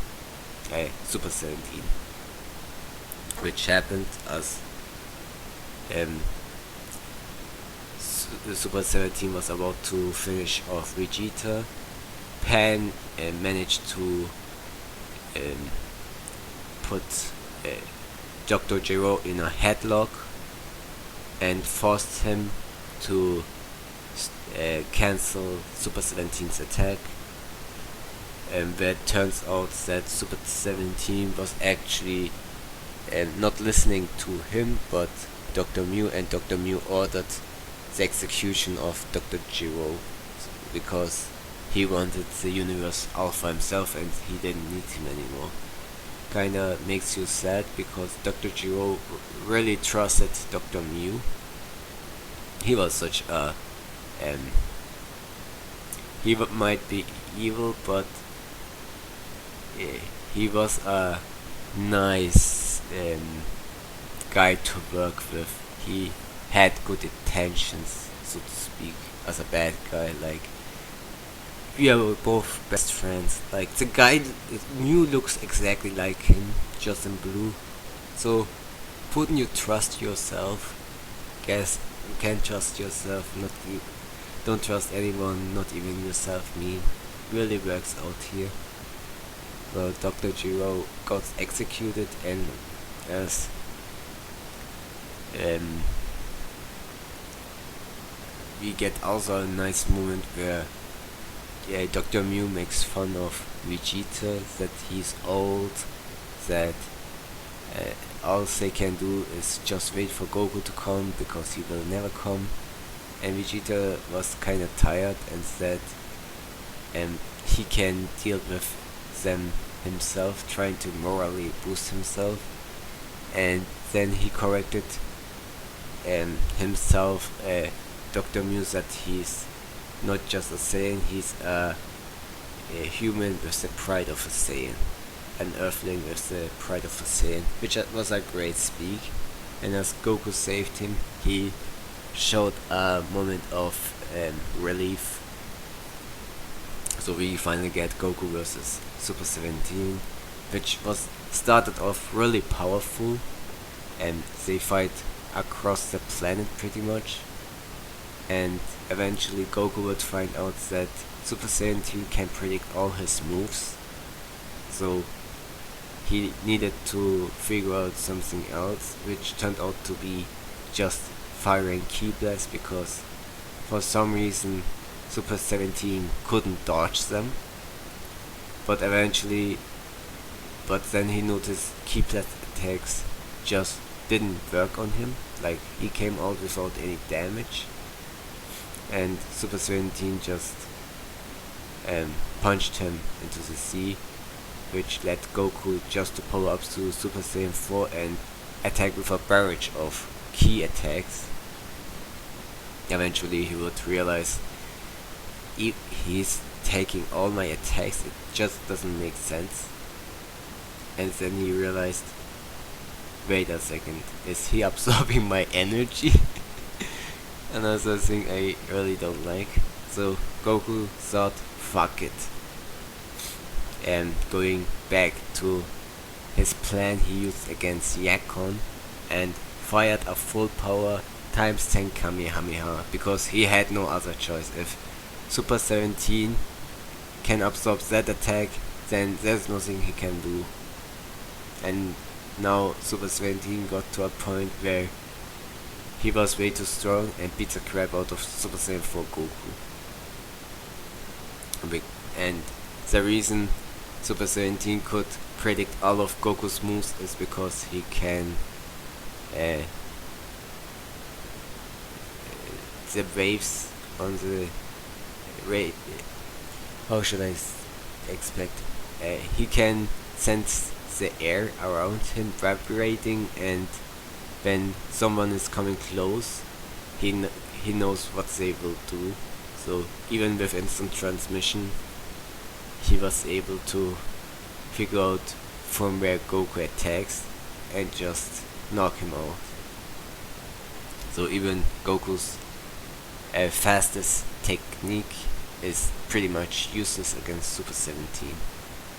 Super 17, which happened as Super 17 was about to finish off Vegeta. Pan managed to put Dr. Gero in a headlock and forced him to cancel Super 17's attack. Where it turns out that Super 17 was actually not listening to him but Dr. Mew, and Dr. Mew ordered the execution of Dr. Gero because he wanted the Universe Alpha himself and he didn't need him anymore. kinda makes you sad because Dr. Giro really trusted Dr. Mew. He was such a might be evil, but he was a nice guy to work with. He had good intentions, so to speak, as a bad guy. Like, we are both best friends. Like, the guy Mew looks exactly like him, just in blue. So wouldn't you trust yourself? Guess you can't trust yourself. Not you. Don't trust anyone, not even yourself. Me really works out here. Well, Dr. Giro got executed, and as we get also a nice moment where Dr. Mew makes fun of Vegeta, that he's old, that all they can do is just wait for Goku to come because he will never come. And Vegeta was kinda tired and said he can deal with them himself, trying to morally boost himself. And then he corrected himself, Dr. Mew, that he's not just a Saiyan, he's a human with the pride of a Saiyan, an Earthling with the pride of a Saiyan, which was a great speak. And as Goku saved him, he showed a moment of relief. So we finally get Goku versus Super 17, which was started off really powerful, and they fight across the planet pretty much. And eventually Goku would find out that Super 17 can predict all his moves, so he needed to figure out something else, which turned out to be just firing Ki blasts, because for some reason Super 17 couldn't dodge them. But then he noticed Ki blast attacks just didn't work on him, like he came out without any damage. And Super 17 just punched him into the sea, which led Goku just to power up to Super Saiyan 4 and attack with a barrage of Ki attacks. Eventually he would realize he's taking all my attacks, it just doesn't make sense. And then he realized, wait a second, is he absorbing my energy? Another thing I really don't like. So Goku thought, fuck it, and going back to his plan he used against Yakon, and fired a full power times 10 Kamehameha, because he had no other choice. If Super 17 can absorb that attack, then there's nothing he can do. And now Super 17 got to a point where he was way too strong and beat the crap out of Super Saiyan 4 Goku. And the reason Super 17 could predict all of Goku's moves is because he can the waves on the how should I expect? He can sense the air around him vibrating, and when someone is coming close, he knows what they will do. So even with instant transmission, he was able to figure out from where Goku attacks and just knock him out. So even Goku's fastest technique is pretty much useless against Super 17.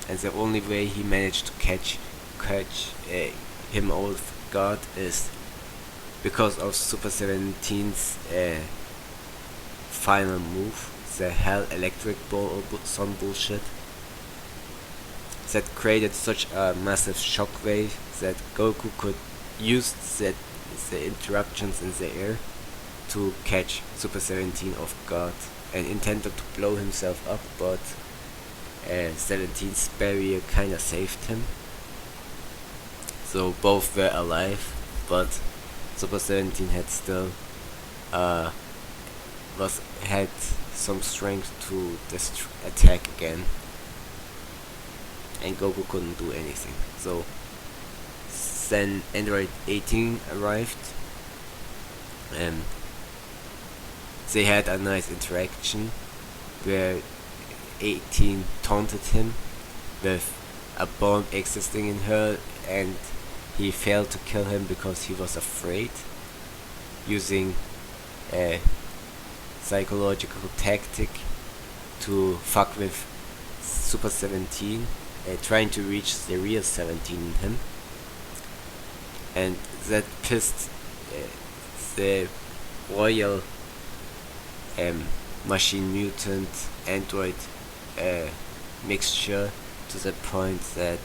And the only way he managed to catch him off guard is because of Super 17's final move, the Hell Electric Ball or some bullshit, that created such a massive shockwave that Goku could use the interruptions in the air to catch Super 17 off guard, and intended to blow himself up, but 17's barrier kinda saved him. So both were alive, but Super 17 had still had some strength to attack again. and Goku couldn't do anything. So then Android 18 arrived, and they had a nice interaction where 18 taunted him with a bomb existing in her, and he failed to kill him because he was afraid, using a psychological tactic to fuck with Super 17, trying to reach the real 17 in him, and that pissed the royal machine mutant android mixture to the point that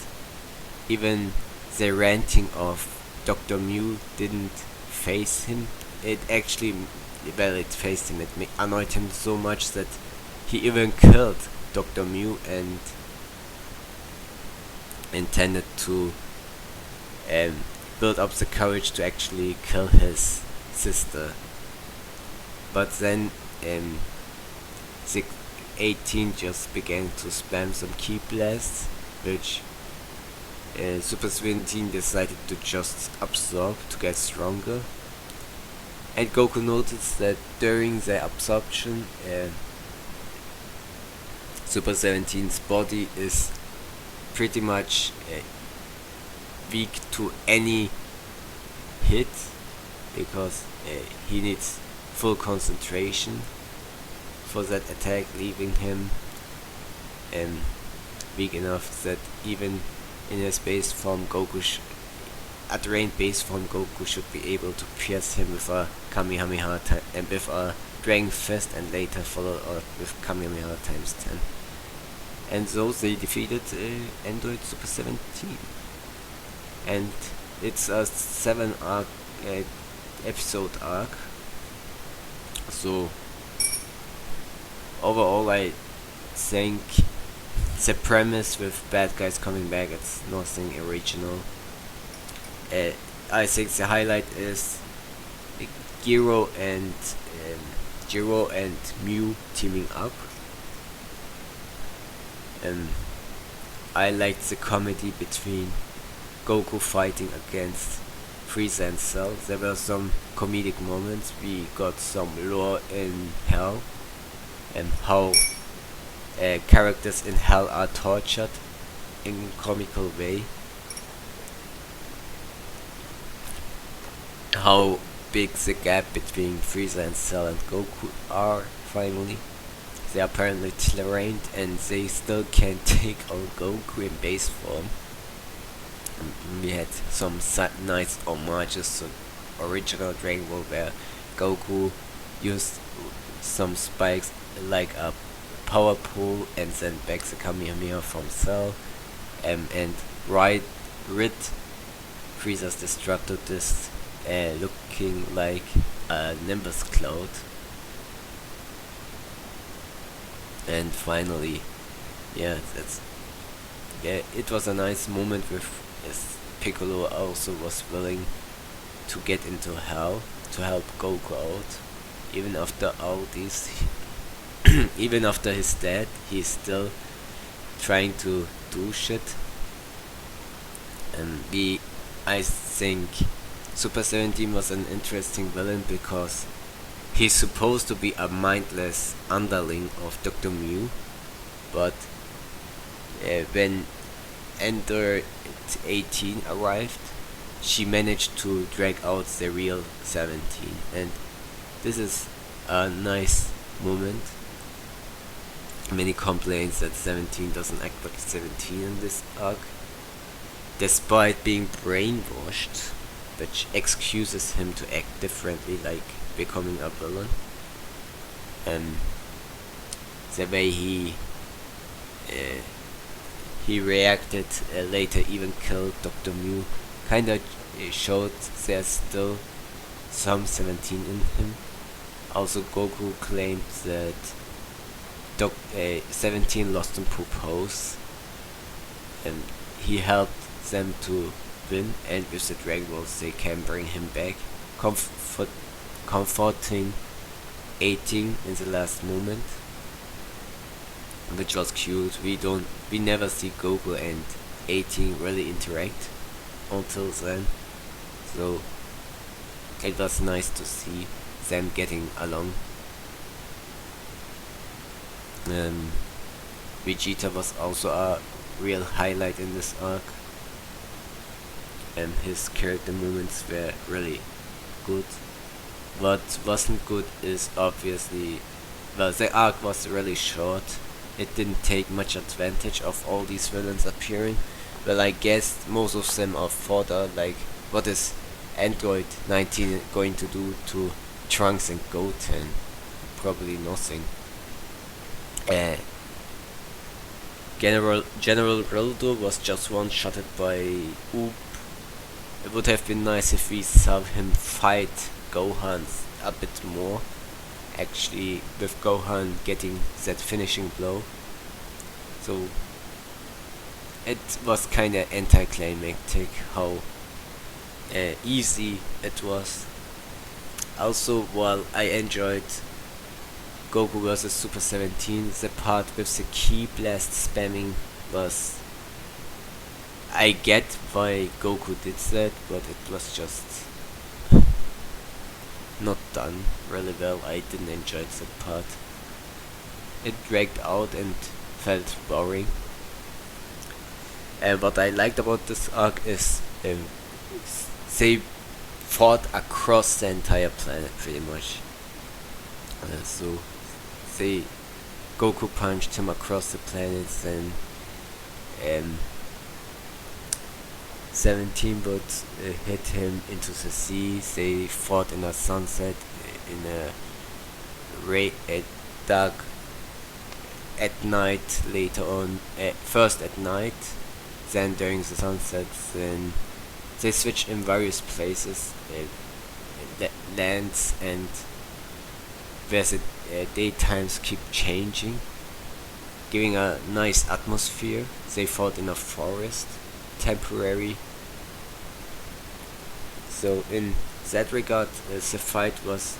even the ranting of Dr. Mew didn't faze him. It actually, well, it fazed him. It annoyed him so much that he even killed Dr. Mew and intended to build up the courage to actually kill his sister. But then 18 just began to spam some key blasts, which Super 17 decided to just absorb to get stronger. And Goku noticed that during the absorption, Super 17's body is pretty much weak to any hit, because he needs full concentration for that attack, leaving him weak enough that even in his base form, at range base form, Goku should be able to pierce him with a Kamehameha and with a Dragon Fist, and later follow up with Kamehameha times 10. And so they defeated Android Super 17. And it's a 7 arc episode arc. So overall, I think the premise with bad guys coming back, it's nothing original. I think the highlight is Giro and Mew teaming up. I liked the comedy between Goku fighting against Frieza and Cell. There were some comedic moments. We got some lore in Hell, and how characters in Hell are tortured in a comical way. How big the gap between Frieza and Cell and Goku are finally. They are apparently trained, and they still can't take on Goku in base form. We had some nice homages to original Dragon Ball, where Goku used some spikes like a power pull and sent back the Kamehameha from Cell, and rid Frieza's Destructo Disc, looking like a Nimbus cloud. And finally, it was a nice moment with Piccolo also was willing to get into Hell to help Goku out. Even after all this, even after his death, he's still trying to do shit. And I think Super 17 was an interesting villain because he's supposed to be a mindless underling of Dr. Mew, but when Ender 18 arrived, she managed to drag out the real 17, and this is a nice moment. Many complaints that 17 doesn't act like 17 in this arc, despite being brainwashed, which excuses him to act differently, like becoming a villain. And the way he reacted, later even killed Dr. Mew, kinda showed there's still some 17 in him. Also, Goku claimed that 17 lost him purpose, and he helped them to win, and with the Dragon Balls they can bring him back, comforting 18 in the last moment. which was cute. We never see Goku and 18 really interact until then, so it was nice to see them getting along. Vegeta was also a real highlight in this arc, and his character movements were really good. What wasn't good is obviously, well, the arc was really short. It didn't take much advantage of all these villains appearing. Well, I guess most of them are fodder, like what is Android 19 going to do to Trunks and Goten? Probably nothing. General Rildo was just one-shotted by Oop. It would have been nice if we saw him fight Gohan a bit more, actually, with Gohan getting that finishing blow. So it was kinda anticlimactic how easy it was. Also, while I enjoyed Goku vs Super 17, the part with the Ki Blast spamming was... I get why Goku did that, but it was just not done really well. I didn't enjoy that part. It dragged out and felt boring. And what I liked about this arc is they fought across the entire planet pretty much. So they Goku punched him across the planets, and 17 boats hit him into the sea. They fought in a sunset, in a dark at night later on. First at night, then during the sunset. Then they switched in various places, lands, and where the daytimes keep changing, giving a nice atmosphere. They fought in a forest, temporary. So in that regard, the fight was,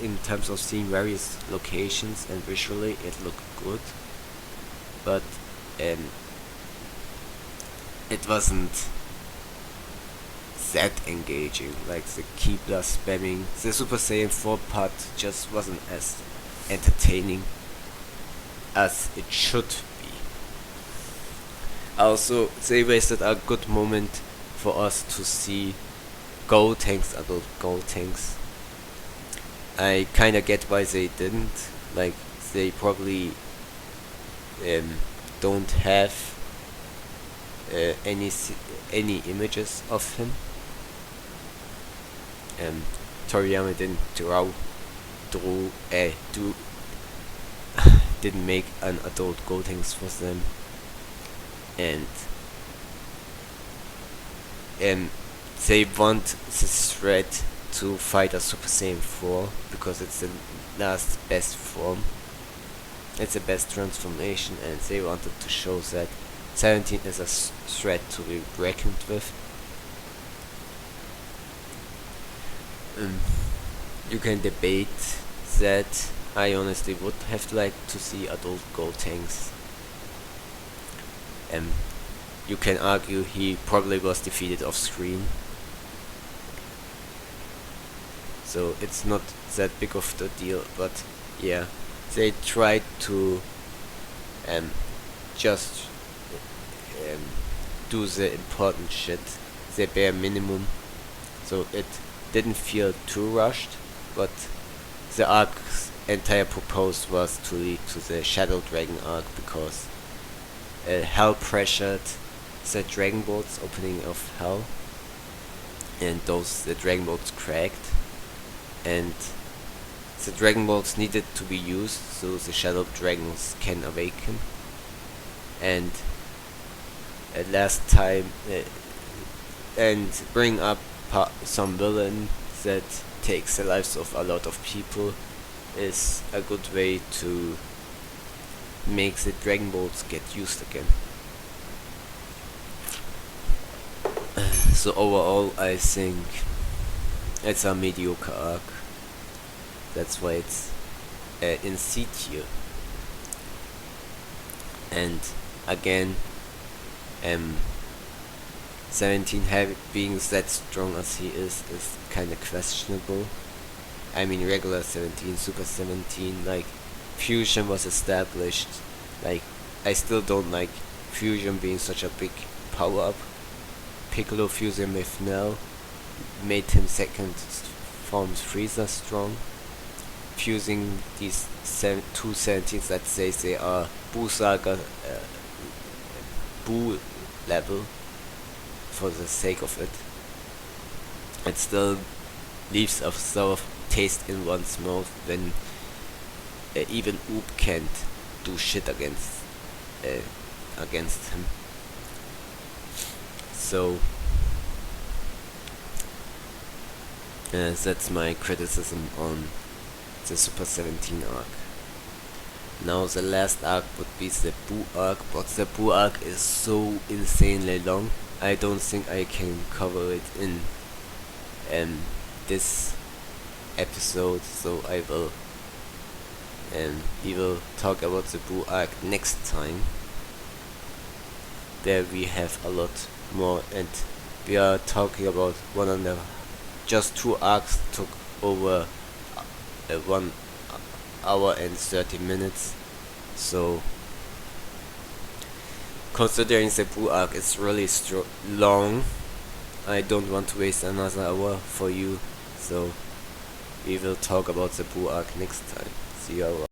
in terms of seeing various locations and visually, it looked good, but it wasn't that engaging. Like the Ki Blast spamming, the Super Saiyan 4 part just wasn't as entertaining as it should be. Also, they wasted a good moment for us to see Gotenks, adult Gotenks. I kinda get why they didn't. Like, they probably don't have any images of him. Toriyama didn't didn't make an adult Gotenks for them, and they want this threat to fight a Super Saiyan 4 because it's the last best form. It's the best transformation, and they wanted to show that 17 is a threat to be reckoned with. You can debate that. I honestly would have liked to see adult Gotenks. You can argue he probably was defeated off screen, so it's not that big of the deal. But yeah, they tried to just do the important shit, the bare minimum, so it didn't feel too rushed. But the arc's entire purpose was to lead to the Shadow Dragon arc, because Hell pressured the Dragon Balls opening of Hell, and the Dragon Balls cracked, and the Dragon Balls needed to be used so the Shadow Dragons can awaken. And at last time, and bring up some villain that takes the lives of a lot of people is a good way to make the Dragon Balls get used again. So overall, I think it's a mediocre arc. That's why it's in C tier. And again, 17 being that strong as he is kinda questionable. I mean regular 17, Super 17, like fusion was established. Like I still don't like fusion being such a big power up. Piccolo fusing with Nell made him second forms Frieza strong. Fusing these two 17s that says they are Buu Saga Buu level for the sake of it. It still leaves a sour taste in one's mouth when even Oop can't do shit against him. So that's my criticism on the Super 17 arc. Now the last arc would be the Buu arc, but the Buu arc is so insanely long. I don't think I can cover it in this episode, so I will we will talk about the Buu arc next time. There we have a lot more, and we are talking about one another. Just 2 arcs took over 1 hour and 30 minutes, so considering the Buu arc is really long, I don't want to waste another hour for you, so we will talk about the Buu arc next time. See you around.